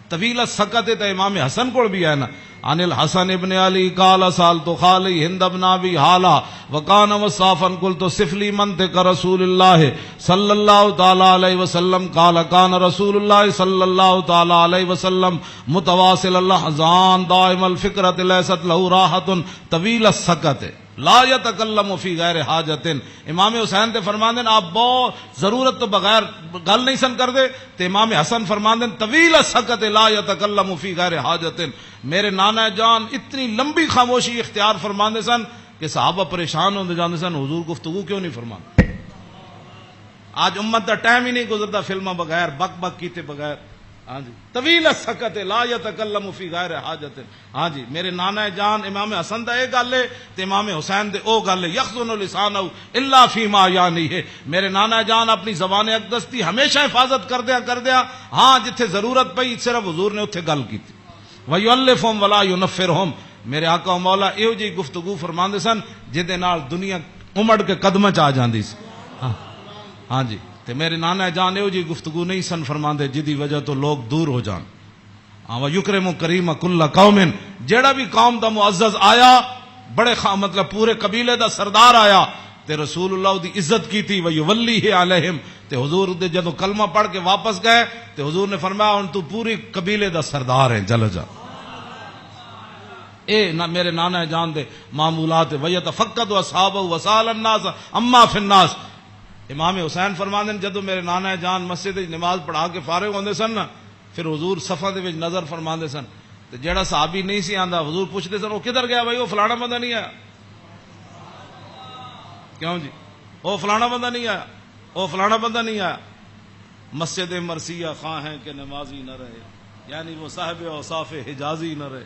Speaker 1: طویل سکت تے امام حسن کو بھی ہے نا. عن الحسن ابن علی قال سالت خالی ہند ابن ابی حالا وکان وصافا قلت صف لي منطق رسول اللہ صلی اللہ تعالی علیہ وسلم قال کان رسول اللہ صلی اللہ تعالی علیہ وسلم متواصل الاحزان دائم الفکرۃ لیست له راحۃ طویل السکت لا یتکلم فی غیر حاجت. امام حسین تے فرماندے آپ بہت ضرورت تو بغیر گل نہیں سن کر دے. تے امام حسن فرماندے طویل السکت لا یتکلم فی غیر حاجت. میرے نانا جان اتنی لمبی خاموشی اختیار فرماندے سن کہ صحابہ پریشان ہوندے جاندے سن حضور گفتگو کیوں نہیں فرماندے. آج امت دا ٹائم ہی نہیں گزرتا فلماں بغیر بک بک کیتے بغیر. ہاں جی طویل السکت لا یتکلم فی غیر حاجت. ہاں جی میرے نانا جان امام حسن دا اے گل ہے تے امام حسین دے او گل ہے یخزن لسانہ الا فیما یعنی ہے. میرے نانا جان اپنی زبان اقدس دی ہمیشہ حفاظت کردیا ہاں جتھے ضرورت پئی صرف حضور نے اتھے گل کیتی. وَيُؤَلِّفُهُمْ وَلَا يُنَفِّرُهُمْ. میرے آقا و مولا ایو جی گفتگو فرماندے سن جدے نال دنیا امڑ کے قدماں چ آ جاندی سی. ہاں جی تے میرے نانا جان ایو جی گفتگو نہیں سن فرماندے جدی وجہ تو لوگ دور ہو جان. وَيُكْرِمُ كَرِيمَ كُلَّ قَوْمٍ. جیڑا بھی قوم دا معزز آیا بڑے مطلب پورے قبیلے دا سردار آیا تے رسول اللہ دی عزت کی تھی. وَيُوَلِّيهِ عَلَيْهِمْ. تے حضور دے جدو کلمہ پڑھ کے واپس گئے تے حضور نے فرمایا ہن تو پوری قبیلے دا سردار ہے چل جا. اے میرے نانا جان دے معمولات. وَيَتَفَقَّدُ أَصْحَابَهُ وَسَأَلَ النَّاسَ عَمَّا فِي النَّاسِ. امام حسین فرماندے جدو میرے نانا جان مسجد نماز پڑھا کے فارغ ہوندے سن نا پھر حضور صفاں دے وچ نظر فرماندے سن تے جیڑا صحابی نہیں سی آندا حضور پوچھدے سن وہ کدھر گیا بھائی وہ فلانا بندہ نہیں آیا. کیوں جی وہ فلانا بندہ نہیں آیا وہ فلانا بندہ نہیں آیا. مسجد مرثیہ خواہ ہیں کہ نمازی نہ رہے یعنی وہ صاحب اوصاف حجازی نہ رہے.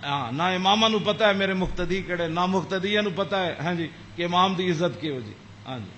Speaker 1: ہاں نہ اماماں نو پتہ ہے میرے مقتدی کہڑے نہ مقتدیاں نو پتہ ہے ہاں جی کہ امام دی عزت کیو جی. ہاں جی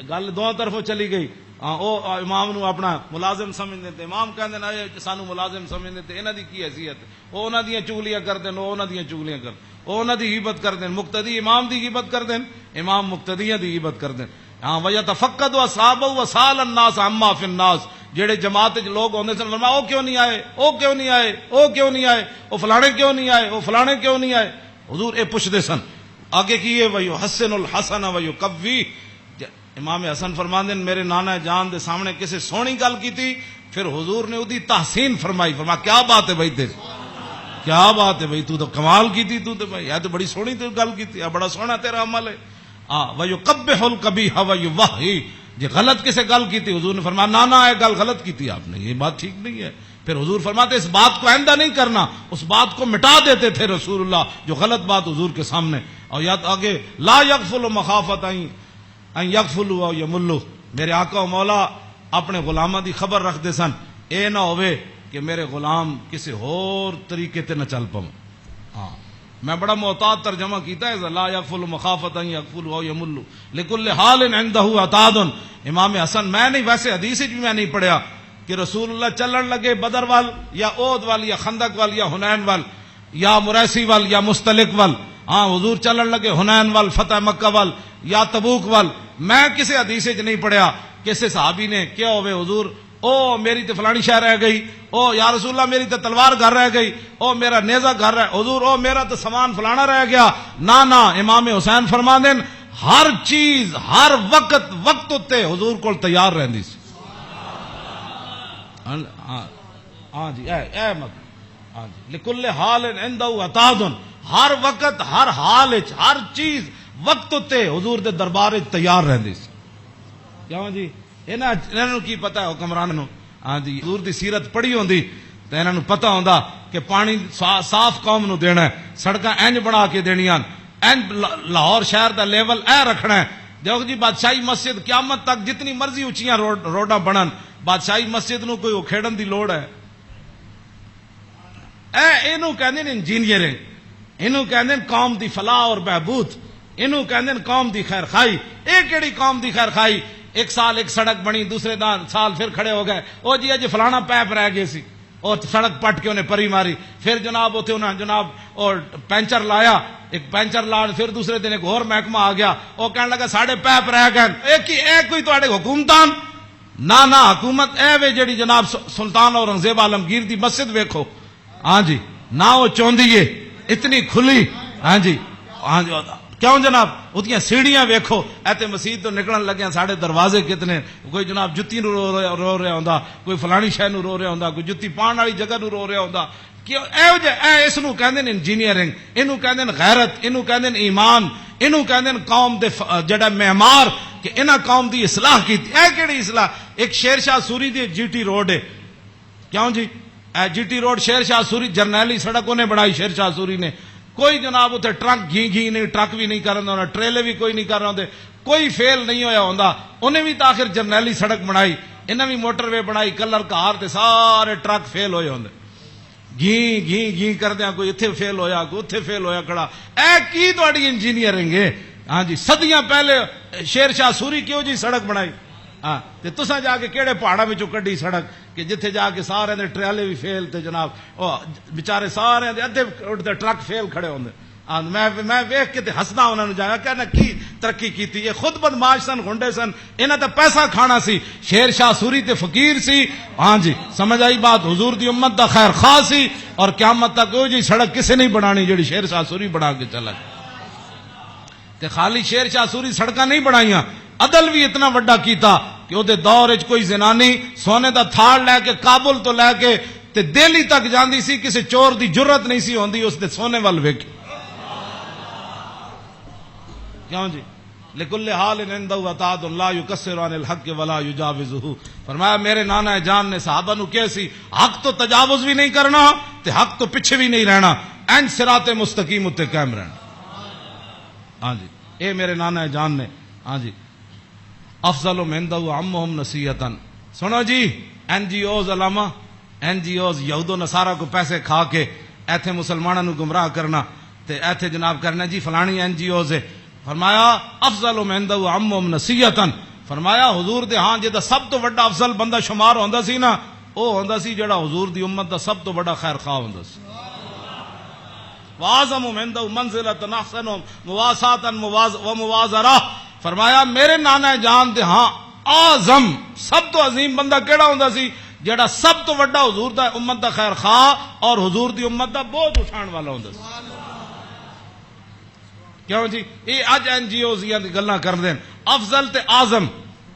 Speaker 1: گل دونوں طرفوں چلی گئی. او امام نو اپنا ملازم سمجھتے تھے امام کہندے نے سانو ملازم سمجھتے تھے انہاں دی کی حیثیت او انہاں دیاں چغلیاں کردے او انہاں دیاں چغلیاں کر او انہاں دی غیبت کردے مقتدی امام دی غیبت کردے امام مقتدیاں دی غیبت کردے. ہاں وَيَتَفَقَّدُ أَصْحَابَهُ وَسَأَلَ النَّاسَ عَمَّا فِي النَّاسِ. جڑے جماعت وچ لوگ ہوندے سن فرمایا او کیوں نہیں آئے او کیوں نہیں آئے او کیوں نہیں آئے او فلانے کیوں نہیں آئے او فلانے کیوں نہیں آئے. حضور اے پوچھدے سن آگے کی ہے وَيُحَسِّنُ الْحَسَنَ وَيُقَوِّي. امام حسن فرماندے میرے نانا جان دے سامنے کسی سونی گل کی تھی پھر حضور نے اودی تحسین فرمائی. فرمایا کیا بات ہے بھائی تیری کیا بات ہے بھائی تو کمال کی تھی تو بھائی یہ تو بڑی سونی تو گل کی تھی بڑا سونا تیرا عمل ہے. وَيُقَبِّحُ الْقَبِيحَ وَيُوَحِّي. جی غلط کسے گل کی تھی حضور نے فرمایا نانا یہ گل غلط کی تھی آپ نے یہ بات ٹھیک نہیں ہے. پھر حضور فرماتے اس بات کو آئندہ نہیں کرنا اس بات کو مٹا دیتے تھے رسول اللہ جو غلط بات حضور کے سامنے. اور یا آگے لا یغفل مخافت ان یغفلوا او یملوا. میرے آقا و مولا اپنے غلاماں دی خبر رکھ دے سن اے نہ ہوئے کہ میرے غلام کسی اور طریقے تے نہ چل پاؤں. ہاں میں بڑا محتاط ترجمہ کیتا ہے لا یغفل مخافت ان یغفلوا او یملوا لکل حال عنده عتاد. امام حسن میں نہیں ویسے حدیث بھی میں نہیں پڑھیا کہ رسول اللہ چلن لگے بدر وال یا احد وال یا خندق وال یا حنین وال یا مریسی وال یا مستلق وال. ہاں حضور چلن لگے حنین وال فتح مکہ وال یا تبوک وال. میں کسی حدیث وچ نہیں پڑھیا کسی صحابی نے کیا ہوئے حضور او میری تے فلانی شے رہ گئی او یا رسول اللہ میری تے تلوار گھر رہ گئی او میرا نیزہ گھر رہ حضور او میرا تے سامان فلانا رہ گیا. نہ امام حسین فرماندے ہر چیز ہر وقت تے حضور کول تیار رہندی سی. ہاں جی اے مطلب ہاں جی لکل حال عنده عتاد. ہر وقت ہر حال وچ ہر چیز وقت تے حضور دے دربار وچ تیار رہندی سی. کیوں جی انہاں نو کی پتہ ہے حکمران نو. ہاں جی حضور دی سیرت پڑھی ہوندی تے انہاں نو پتہ ہوندا کہ پانی صاف قوم نو دینا ہے سڑکاں انج بنا کے دینیاں انج لاہور شہر دا لیول اے رکھنا ہے. دیکھو جی بادشاہی مسجد قیامت تک جتنی مرضی اونچیاں روڈاں بنن بادشاہی مسجد نو کوئی کھیڑن دی لوڑ ہے اینو کہندے نے انجینئرنگ اینو کہندے قوم دی فلاح اور بہبود اینو کہندے قوم دی خیر خائی. اے کیڑی قوم دی خیر خائی ایک سال ایک سڑک بنی دوسرے سال پھر کھڑے ہو گئے او جی اج فلانا پیپ رہ گئے سی
Speaker 2: اور سڑک پٹ کے انہیں پری ماری. پھر جناب اتنے انہیں جناب اور پینچر لایا, ایک پینچر لا, پھر دوسرے دن ایک اور محکمہ آ گیا, وہ کہنے لگا ساڑے پیپ رہ گئے. ایک کوئی تواڈے حکومتان نہ حکومت اے وے جڑی جناب سلطان اورنگزیب عالمگیر دی مسجد ویکھو, ہاں جی, نہ وہ چوندی ہے اتنی کھلی, ہاں جی کیوں جناب اتنی سیڑھیاں ویکھو, ایتے مسجد تو نکلن لگے ساڑے دروازے کتنے, کوئی جناب جتی نو رو رہا ہوندا, کوئی فلانی شے نو رو رہا ہوندا, کوئی جتی پان والی جگہ نو رو رہا ہوندا. کیوں اس نو کہندے نے انجینئرنگ, اینو کہندے نے غیرت, اینو کہندے نے ایمان, اینو کہندے نے قوم دے جڑا معمار کہ انہاں قوم دی اصلاح کیتی. اے کیڑی اصلاح؟ ایک شیر شاہ سوری دی جی ٹی روڈ ہے, کیوں جی اے جی ٹی روڈ شیر شاہ سوری جرنیلی سڑک انہیں بنائی شیر شاہ سوری نے. کوئی جناب اتنے ٹرک گھی نہیں, ٹرک بھی نہیں کر رہا, ٹریلے بھی کوئی نہیں کر رہے, کوئی فیل نہیں ہویا ہوندا. انہیں بھی تاخیر جرنیلی سڑک بنائی, انہیں بھی موٹر وے بنائی, کلر کار تے سارے ٹرک فیل ہوئے ہوندے, گھی کردیا, کوئی اتنے فیل ہویا, کوئی اتنے فیل ہویا کھڑا. اے کی تہاڈی انجینئرنگ ہے؟ ہاں جی, صدیاں پہلے شیر شاہ سوری کیوں جی سڑک بنائی, ہاں تے تساں جا کے کہڑے پہاڑاں وچوں کڈی سڑک کہ جتھے جا کے سارے دے ٹریلے بھی فیل تے جناب او بیچارے سارے دے ادھے اٹھتے ٹرک فیل کھڑے ہوندے. میں ویکھ کے تے ہسنا انہاں نوں, جایا کہنا کی ترقی کیتی. یہ خود بدماش سن, گنڈے سن, انہاں تے پیسہ کھانا سی. شیر شاہ سوری تے فقیر سی, ہاں جی سمجھ آئی بات, حضور دی امت دا خیر خواہ سی, اور قیامت تک کوئی جی سڑک کسے نہیں بنانی جڑی شیر شاہ سوری بنا کے چلا گیا. تے خالی شیر شاہ سوری سڑکاں نہیں بنائیاں, عدل بھی اتنا وڈا کیتا کہ وہ دور وچ کوئی زنانی سونے دا تھاڑ لے کے کابل تو لے کے تے دہلی تک جاندی سی, کسی چور دی جرت نہیں سی ہوندی اس دے سونے وال ویکھ. کیوں جی لکل حال عندہ عطاء لا یکسر عن الحق ولا یجاوزہ. فرمایا میرے نانا جان نے صحابہ نو کہے سی حق تو تجاوز بھی نہیں کرنا تے حق تو پیچھے بھی نہیں رہنا, این صراط مستقیم تے قائم رہنا. ہاں جی اے میرے نانا جان نے, ہاں جی افضل من عندہ عمہم نصیحتاً. سنو جی این جی اوز علامہ, این جی اوز یہود و نصارہ کو پیسے کھا کے ایتھے مسلمانوں نو گمراہ کرنا تے ایتھے جناب کرنا جی فلانی این جی اوز ہے. فرمایا افضل من عندہ عمہم نصیحتاً. فرمایا حضور دے ہاں جدا سب تو بڑا افضل بندہ شمار ہوندا سی نا, او ہوندا سی جڑا حضور دی امت دا سب تو بڑا خیر خواہ ہوندا سی. واعظم من عندہ منزلۃ احسن مواساۃ و موازرہ. فرمایا میرے نانا جان دے ہاں اعظم سب تو عظیم بندہ کیڑا ہوندا سی جڑا سب تو بڑا حضور دا امت دا خیر خواہ اور حضور دی امت دا بوجھ اٹھان والا ہوندا سی. کیوں جی یہ اج این جی اوز دی گلاں کردے افضل تے اعظم.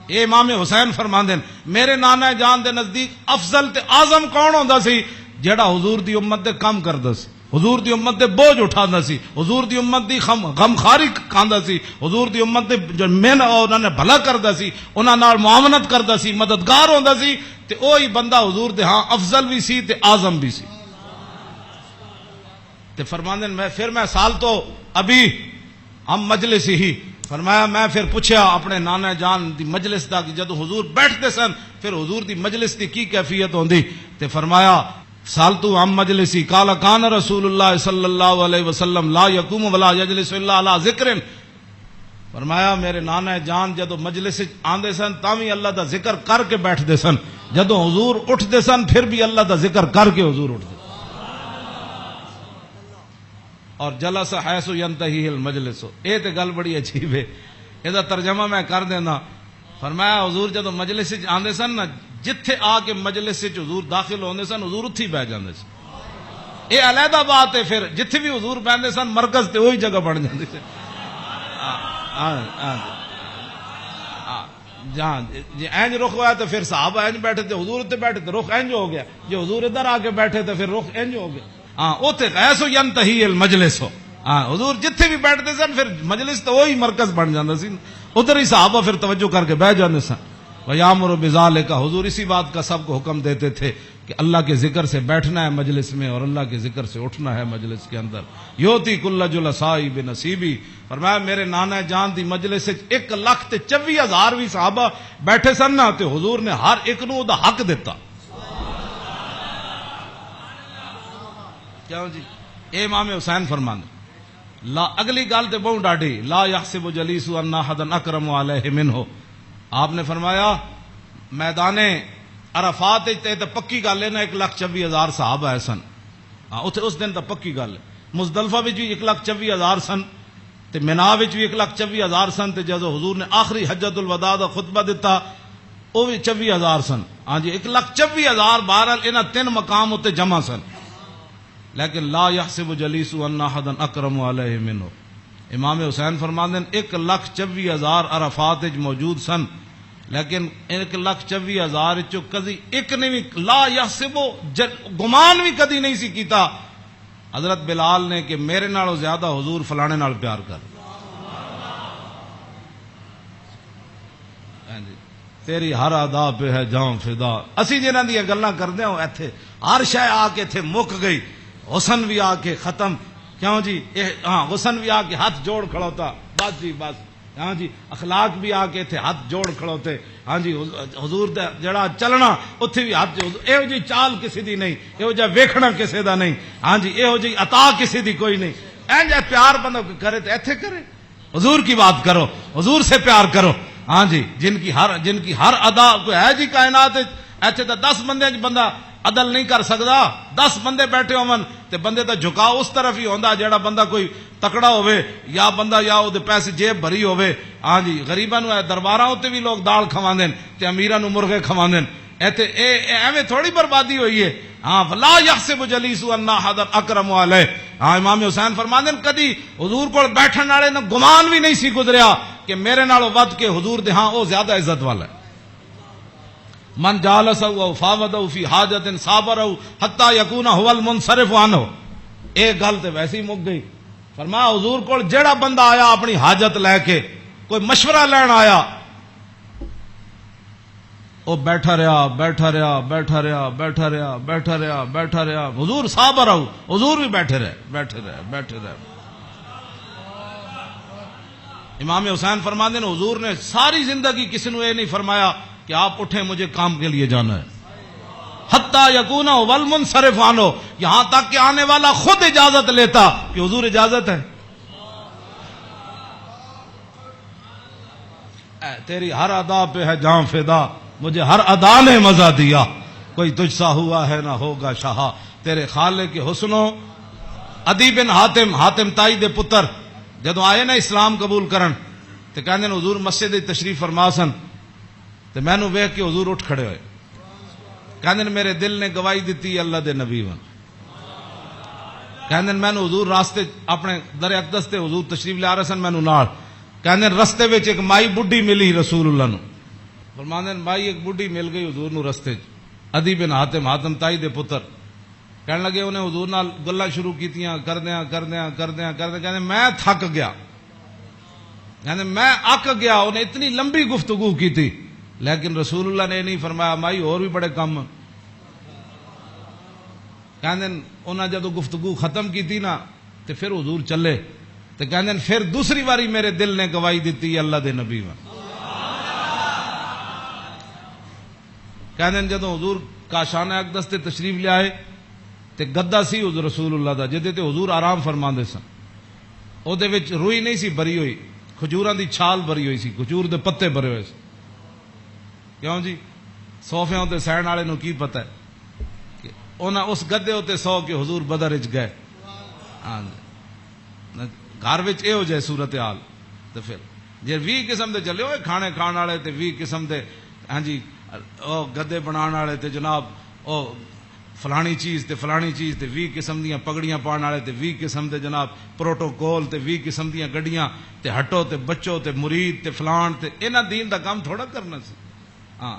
Speaker 2: یہ امام حسین فرماندے میرے نانا جان دے نزدیک افضل تے اعظم کون ہوندا سی جڑا حضور دی امت دے کم کردا سی, حضور دی امت دے بوجھ اٹھاندا سی, حضور دی امت دی غمخاری کھاندا سی, حضور دی امت دے جو من انہاں نے بھلا کردا سی, انہاں نال معاونت کردا سی, مددگار ہوندا سی. تے اوہی بندہ حضور دے ہاں افضل بھی سی تے اعظم بھی سی. تے فرماندے میں سال تو ابھی ہم مجلس ہی. فرمایا میں پھر پوچھا اپنے نانا جان دی مجلس دا کہ جدو حضور بیٹھتے سن پھر حضور دی مجلس دی کی کیفیت ہوندی. تے فرمایا سالتو عن مجلسی قال کان رسول اللہ صلی اللہ علیہ وسلم لا یقوم ولا یجلس الا علی ذکر. فرمایا میرے نانا جان جدو مجلس آندے سن تاوی اللہ دا ذکر کر کے بیٹھتے سن, جدو حضور اٹھتے سن پھر بھی اللہ دا ذکر کر کے حضور اٹھتے. اور جلس حیث ینتہی المجلس. اے تے گل بڑی عجیب ہے, اے دا ترجمہ میں کر دینا. فرمایا حضور جدو مجلس آندے سن نا, جتھے آ کے مجلس حضور داخل ہوندے سن حضور اتھی بہ جاندے سن. اے علیحدہ بات ہے, پھر جتھے بھی حضور بیٹھتے سن مرکز تے وہی جگہ بن جاندی سی. جہاں جی اینج رخ ہوا تو پھر صحابہ اینج بیٹھے تھے, حضور اتنے بیٹھے تھے رخ اینج ہو گیا, جو حضور ادھر آ کے بیٹھے تھے پھر رخ اینج ہو گیا. ہاں اوتے غیث ینتہی المجلس ہو. ہاں حضور جتھے بھی بیٹھتے سن پھر مجلس تو وہی مرکز بن جاتا سی, ادھر ہی صحابہ پھر توجہ کر کے بیٹھ جاتے سن. وَيَأْمُرُ بِذَلِكَ. حضور اسی بات کا سب کو حکم دیتے تھے کہ اللہ کے ذکر سے بیٹھنا ہے مجلس میں اور اللہ کے ذکر سے اٹھنا ہے مجلس کے اندر. یوتی کل جلسائی بنصیبی. فرمایا میرے نانا جان دی مجلس 1,24,000 بھی صحابہ بیٹھے سن نا تے حضور نے ہر ایک نو دا حق دیتا. کیوں جی اے امام حسین فرماندے لا اگلی گل تے بہت ڈاڈی لا یحسب جلیس ان احد اکرم علیہ منہ. آپ نے فرمایا میدان عرفات تے تے پکی گل ہے نا 1,24,000 صحابہ ہے سن. ہاں اتنے اس دن تو پکی گل ہے. مزدلفہ بھی 1,24,000 سن تے مینا بھی 1,24,000 سن تے جدو حضور نے آخری حجت الوداع دا خطبہ دیتا وہ بھی 24,000 سن. ہاں جی 1,24,000 بہرحال انہاں 3 مقام اتنے جمع سن. لیکن لا یحسب جلیس ان احدا اکرم علیہ منہ. امام حسین فرماندے ہیں 1,24,000 عرفات وچ موجود سن لیکن 1,24,000 چو کدی ایک نے بھی لا یحسب گمان بھی کدی نہیں سی کیتا حضرت بلال نے کہ میرے نالوں زیادہ حضور فلانے نال پیار کر. تیری ہر ادا پہ ہے جاں فدا. اسی جنہاں دی گلاں کردے ہوں ایتھے ہر شے آ کے ایتھے مک گئی. حسن بھی آ کے ختم. کیوں جی ہاں حسن بھی آ کے ہاتھ جوڑ کھڑوتا بس جی بس. ہاں جی اخلاق بھی آ کے تھے ہاتھ جوڑ کھڑوتے. ہاں جی حضور دا جڑا چلنا اتھے بھی ہاتھ ایہو جی چال کسی دی نہیں, ایہو جا ویکھنا کسی دا نہیں. ہاں جی ایہو جی عطا کسی دی کوئی نہیں. اینج پیار بندہ کرے تو ایتھے کرے. حضور کی بات کرو, حضور سے پیار کرو. ہاں جی جن کی ہر ادا کوئی ہے جی کائنات ایتھے تو 10 بندے بندہ عدل نہیں کر سکتا. 10 بندے بیٹھے ہون تے بندے دا جھکاؤ اس طرف ہی ہوندا جیڑا بندہ کوئی تکڑا ہوئے یا بندہ یا او دے پیسے جیب بھری ہوئے. ہاں جی غریباں نو درباراں تے بھی لوگ دال کھواندے تے امیراں نو مرغے کھواندے. ایتھے ایویں تھوڑی بربادی ہوئی ہے. ہاں لا یحسب جلیس ان احد اکرم علیہ. ہاں امام حسین فرماندے کدی حضور کول بیٹھن والے نو گمان بھی نہیں سی گزریا کہ میرے نالوں ود کے حضور دے ہاں او زیادہ عزت والا ہے. من جالسہ او فاوضہ فی حاجت صابرہ حتی یکون هو المنصرف عنہ. ایک گل تے ویسے ہی مک گئی. فرمایا حضور کول جیڑا بندہ آیا اپنی حاجت لے کے کوئی مشورہ لین آیا وہ بیٹھا رہا بیٹھا رہا بیٹھا رہا بیٹھا رہا بیٹھا رہا بیٹھا رہا. حضور صابر حضور بھی بیٹھے رہے بیٹھے رہے بیٹھے رہے. امام حسین فرماتے ہیں حضور نے ساری زندگی کسی نے یہ نہیں فرمایا کہ آپ اٹھیں مجھے کام کے لیے جانا ہے. حتی یکون هو المنصرف عنہ, یہاں تک کہ آنے والا خود اجازت لیتا کہ حضور اجازت ہے. تیری ہر ادا پہ ہے جاں فدا, مجھے ہر ادا نے مزہ دیا, کوئی تجھ سا ہوا ہے نہ ہوگا شاہا. تیرے خالق کے حسنوں. عدی بن حاتم تائی دے پتر جدو آئے نا اسلام قبول کرن تے کہندے نے حضور مسجد تشریف فرما سن تے میں نو ویکھ کے حضور اٹھ کھڑے ہوئے. کہندے نے میرے دل نے گواہی دیتی اللہ دے نبی ون. کہندے میں نو حضور راستے اپنے در اقدس تے حضور تشریف لے آ رہے سن میں نو نال. کہندے رستے وچ ایک مائی بڈھی ملی رسول اللہ نو. فرماندے مائی ایک بڈھی مل گئی حضور نو رستے چ. عدی بن حاتم تائی دے پتر کہنے لگے انہیں حضور نال گلاں شروع کیتیاں کردیاں کہندے میں تھک گیا. کہندے میں اک گیا. انہیں اتنی لمبی گفتگو کی تھی لیکن رسول اللہ نے نہیں فرمایا مائی اور بھی بڑے کم. کہندے انہاں جدو گفتگو ختم کی تھی نا تے پھر حضور چلے تے کہندے پھر دوسری باری میرے دل نے گواہی دیتی اللہ دے نبی ون. کہندے جدو حضور کاشانہ اقدس تے تشریف لے آئے تے گدا سی حضور رسول اللہ دا جدے تے حضور آرام فرماندے سن. او دے وچ روئی نہیں سی بری ہوئی, کھجوراں دی چھال بری ہوئی سی, کھجور دے پتے بھرے ہوئے سی. کیوں جی صوفیاں تے سہن والے نو کی پتہ ہے کہ انہاں اس گدے تے سو کے حضور بدر وچ گئے. ہاں گھر وچ اے ہو جائے صورتحال تے پھر جے 20 قسم دے چلے ہوئے کھانے کھان والے تے 20 قسم دے ہاں جی او گدے بنان والے تے جناب او فلانی چیز تے 20 قسم دیاں پگڑیاں پان والے تے 20 قسم دے جناب پروٹوکول تے 20 قسم دیاں گڈیاں تے ہٹو تے بچو تے مرید تے فلان تے انہاں دین دا کام تھوڑا کرنا سی. ہاں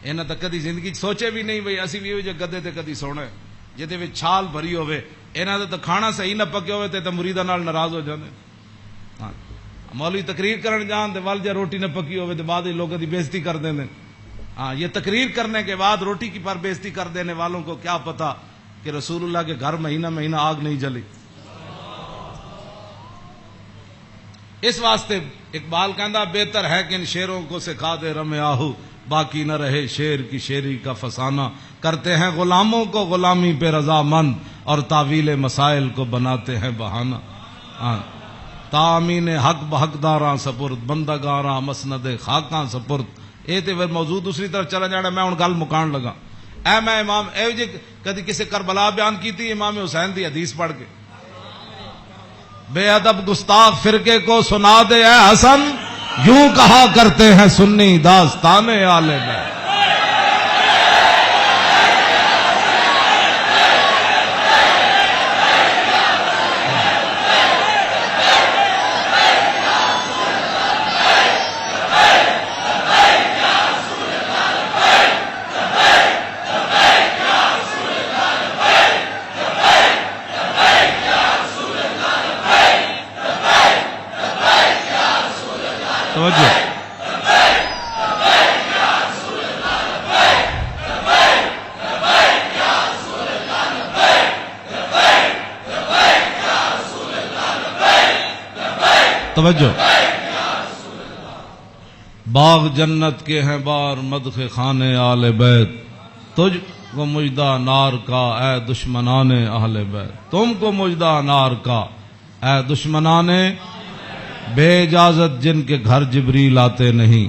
Speaker 2: انہاں تا کدی زندگی سوچے بھی نہیں بھئی اسی بھی او جے گدے تے کدی سونا ہے جدے وچ چھال بھری ہوے. انہاں دا تے کھانا صحیح نہ پکے ہوے تے مریداں نال ناراض ہو جاندے. ہاں مولوی تقریر کرن جان تے ول جے روٹی نہ پکی ہوے تے بعد وچ لوکاں دی بے عزتی کر دیندے. ہاں یہ تقریر کرنے کے بعد روٹی کی پر بے عزتی کر دینے والوں کو کیا پتا کہ رسول اللہ کے گھر مہینہ آگ نہیں جلی. اس واسطے اقبال کہندا بہتر ہے کہ ان شیروں کو سکھا دے رم آہو باقی نہ رہے شیر کی شیری کا فسانہ. کرتے ہیں غلاموں کو غلامی پہ رضا مند اور تعویل مسائل کو بناتے ہیں بہانہ. تامین حق بحقداراں سپرد بندگاراں مسند خاکاں سپرد یہ تو موضوع دوسری طرف چلا جانا. میں ہوں گل مکان لگا. اے میں امام اے جی کدی کسی کربلا بیان کی تھی امام حسین دی حدیث پڑھ کے, بے ادب گستاخ فرقے کو سنا دے اے حسن, یوں کہا کرتے ہیں سنی داستان آل بیت. توجہ, باغ جنت کے ہیں بار مدح خانے آل بیت, تجھ کو مجدہ نار کا اے دشمنان اہل بیت. تم کو مجدہ نار کا اے دشمنان بے اجازت جن کے گھر جبریل آتے نہیں.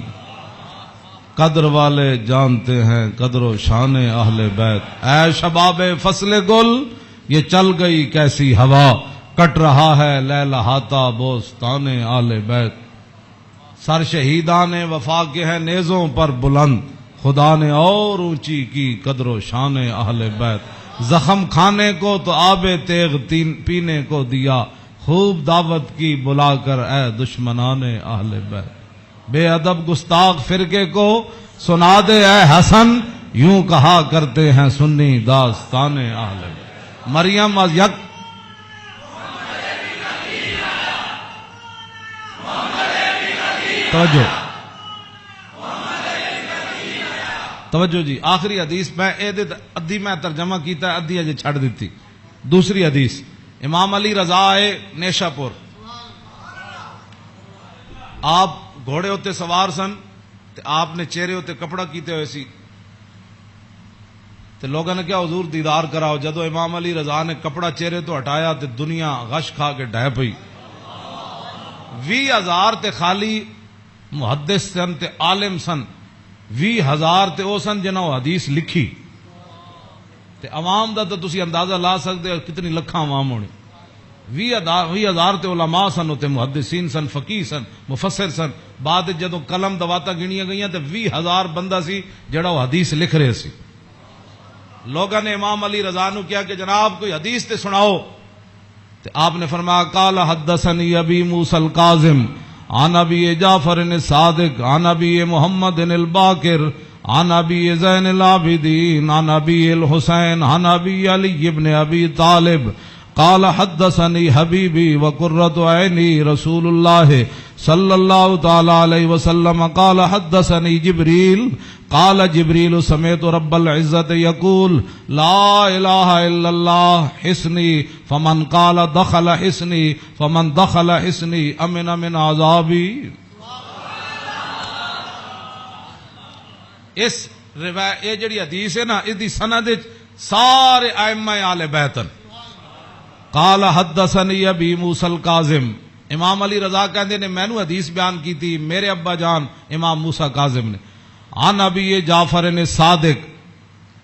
Speaker 2: قدر والے جانتے ہیں قدر و شان اہل بیت. اے شباب فصل گل یہ چل گئی کیسی ہوا, کٹ رہا ہے لہلہاتا بوستان آل بیت. سر شہیدان وفا کے ہیں نیزوں پر بلند, خدا نے اور اونچی کی قدر و شان اہل بیت. زخم کھانے کو تو آب تیغ پینے کو دیا, خوب دعوت کی بلا کر اے دشمنان اہل بیت. بے ادب گستاخ فرقے کو سنا دے اے حسن, یوں کہا کرتے ہیں سنی داستان اہل بیت. مریم از یک توجہ جی, آخری حدیث میں ادھی میں ترجمہ کیتا ہے, ادھی اجے چھڑ دیتی. دوسری حدیث, امام علی رضا آئے نیشا پور, آپ گھوڑے ہوتے سوار سن, آپ نے چہرے ہوتے کپڑا کیتے ہوئے سی, تو لوگوں نے کیا حضور دیدار کراؤ. جدو امام علی رضا نے کپڑا چہرے تو ہٹایا تو دنیا غش کھا کے ڈہ پئی. 20,000 تے خالی محدث سن تے عالم سن, 20,000 تے او سن جنہوں حدیث لکھی, تے عوام دا تو تسی اندازہ لا سکتے ہو کتنی لکھاں عوام ہونی. 20,000 تے علماء سن, تے محدثین سن, فقیہ سن, مفسر سن. بعد جدو قلم دواتا گنیاں گئیاں تے 20,000 بندہ سی جڑا وہ حدیث لکھ رہے سی. لوگوں نے امام علی رضا نو کیا کہ جناب کوئی حدیث تے سناؤ, تے آپ نے فرمایا قال حدثنی ابی موسیٰ الکاظم عن ابی جعفر الصادق عن ابی محمد الباقر عن ابی زین العابدین عن ابی الحسین عن ابی علی ابن ابی طالب قال حدثنی حبیبی وقرۃ عینی رسول اللہ صلی اللہ تعالی علیہ وسلم قال حدثنی جبریل قال جبریل سمعت رب العزت یقول لا الہ الا اللہ حسنی فمن قال دخل حسنی فمن دخل حسنی امن من عذابی. اس روایت یہ جڑی حدیث ہے نا, اس دی سند سارے ائمہ اہل بیت. قال حدثنی ابی موسیٰ الکاظم, امام علی رضا کہندے نے مینوں حدیث بیان کی تھی میرے ابا جان امام موسیٰ کاظم نے. عن ابی جعفر صادق,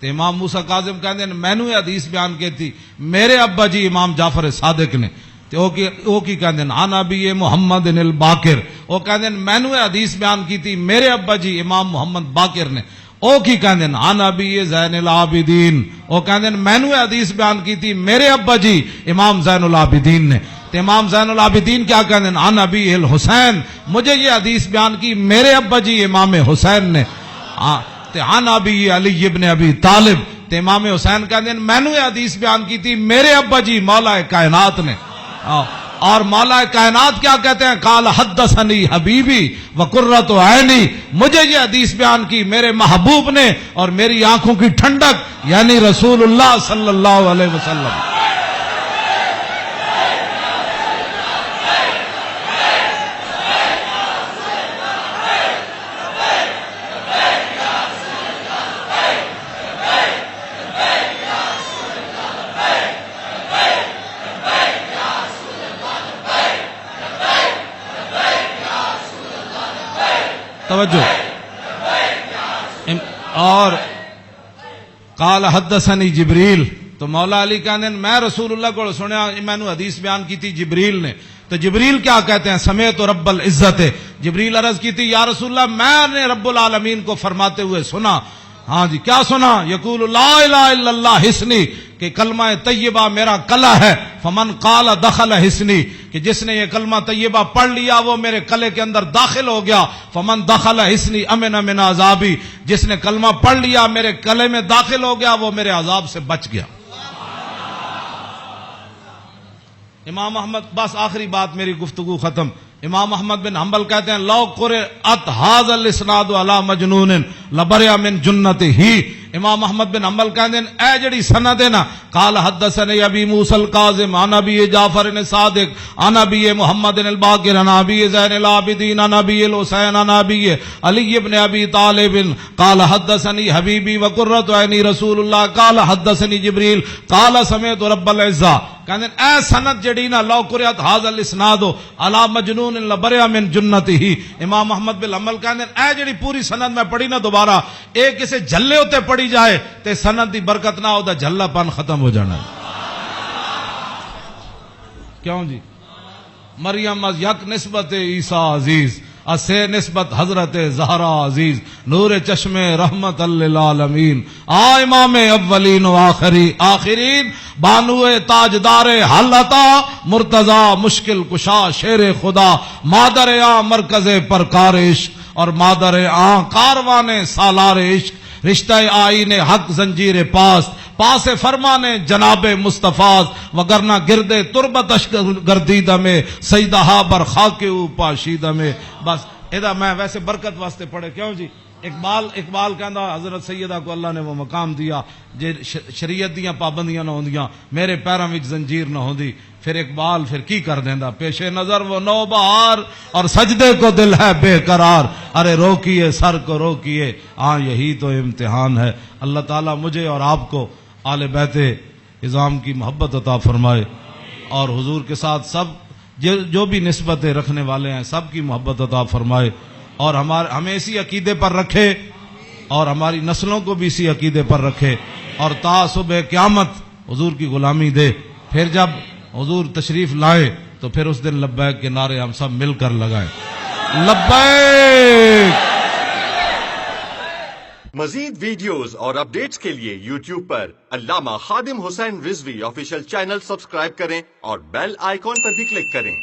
Speaker 2: تے امام موسیٰ کاظم کہندے نے مینوں یہ حدیث بیان کی تھی میرے ابا جی امام جعفر صادق نے. تے او کی کہندے نے عن ابی محمد الباقر, او کہندے نے مینوں یہ حدیث بیان کی تھی میرے ابا جی امام محمد باقر نے. او کی کہندے نے عن ابی زین العابدین, او کہندے نے مینوں یہ حدیث بیان کی تھی میرے ابا جی امام زین العابدین نے. تے امام زین العابدین کیا کہندے ہیں عن ابی الحسین, مجھے یہ حدیث بیان کی میرے ابا جی امام حسین نے. تے عن ابی علی ابن ابی طالب, تے امام حسین کہندے ہیں مینوں یہ حدیث بیان کی تھی میرے ابا جی مولا کائنات نے. اور مولا کائنات کیا کہتے ہیں قال حدثنی حبیبی وقرۃ عینی, مجھے یہ حدیث بیان کی میرے محبوب نے اور میری آنکھوں کی ٹھنڈک یعنی رسول اللہ صلی اللہ علیہ وسلم. توجہ, اور قال حدثنی جبریل، تو مولا علی کہتے ہیں میں رسول اللہ کو سنیا، میں نے حدیث بیان کی تھی جبریل نے، تو جبریل کیا کہتے ہیں؟ سمیت رب العزت، جبریل عرض کی تھی یا رسول اللہ میں نے رب العالمین کو فرماتے ہوئے سنا، ہاں جی کیا سنا؟ یقول لا الہ الا اللہ حسنی، کہ کلمہ طیبہ میرا کلا ہے، فمن قال دخل حسنی، کہ جس نے یہ کلمہ طیبہ پڑھ لیا وہ میرے کلے کے اندر داخل ہو گیا، فمن دخل حسنی امن من عذابی، جس نے کلمہ پڑھ لیا میرے کلے میں داخل ہو گیا وہ میرے عذاب سے بچ گیا۔ امام احمد، بس آخری بات میری گفتگو ختم، امام احمد بن حنبل کہتے ہیں لو قرأت هذا الاسناد علی مجنون لبرئ من جنتہ، امام احمد بن حنبل کہتے ہیں اے جڑی سند ہے نا، قال حدثني ابی موسی الکاظم عن ابی جعفر الصادق عن ابی محمد الباقر عن ابی زین العابدین عن ابی الحسین عن ابی علی بن ابی طالب قال حدثني حبیبی وقرۃ عینی رسول اللہ قال حدثني جبریل قال سمعت رب العزہ، کہتے ہیں اے سند جڑی نا لو قرأت هذا الاسناد علی مجنون لبرئ من جنتہ، امام احمد بن حنبل کہتے ہیں اے جڑی پوری سند میں پڑھی نا دوبارہ ایک کسے جھلے ہوتے پڑھی جائے تے سند دی برکت نہ ہوتا، جھلا پن ختم ہو جانا ہے۔ کیوں جی؟ مریم از یک نسبت عیسیٰ عزیز، اسے نسبت حضرت زہرا عزیز، نور چشم رحمت للعالمین، امام اولین و آخرین، بانو تاجدار حالتا، مرتضی مشکل کشا شیر خدا، مادر مرکز پرکارش اور مادر کاروان سالار عشق، رشتہ آئین حق زنجیر پاس فرمان جناب مصطفیٰ، وگرنہ گردے تربتش گردیدہ میں سیدہا بر خاک او پاشیدہ میں۔ بس ادا میں ویسے برکت واسطے پڑھے، کیوں جی؟ اقبال کہندا حضرت سیدہ کو اللہ نے وہ مقام دیا جے شریعت دیاں پابندیاں نہ ہوندیاں، میرے پیراں وچ زنجیر نہ ہوندی، پھر اقبال پھر کی کر دیندا، پیش نظر وہ نو بہار اور سجدے کو دل ہے بے قرار، ارے روکیے سر کو روکیے، ہاں یہی تو امتحان ہے۔ اللہ تعالیٰ مجھے اور آپ کو آل بیت اعظام کی محبت عطا فرمائے، اور حضور کے ساتھ سب جو بھی نسبتیں رکھنے والے ہیں سب کی محبت عطا فرمائے، اور ہمیں اسی عقیدے پر رکھے اور ہماری نسلوں کو بھی اسی عقیدے پر رکھے، اور تا صبح قیامت حضور کی غلامی دے۔ پھر جب حضور تشریف لائے تو پھر اس دن لبیک کے نعرے ہم سب مل کر لگائیں، لبیک۔
Speaker 3: مزید ویڈیوز اور اپڈیٹس کے لیے یوٹیوب پر علامہ Khadim Hussain Rizvi official channel subscribe کریں اور بیل آئیکن پر بھی کلک کریں۔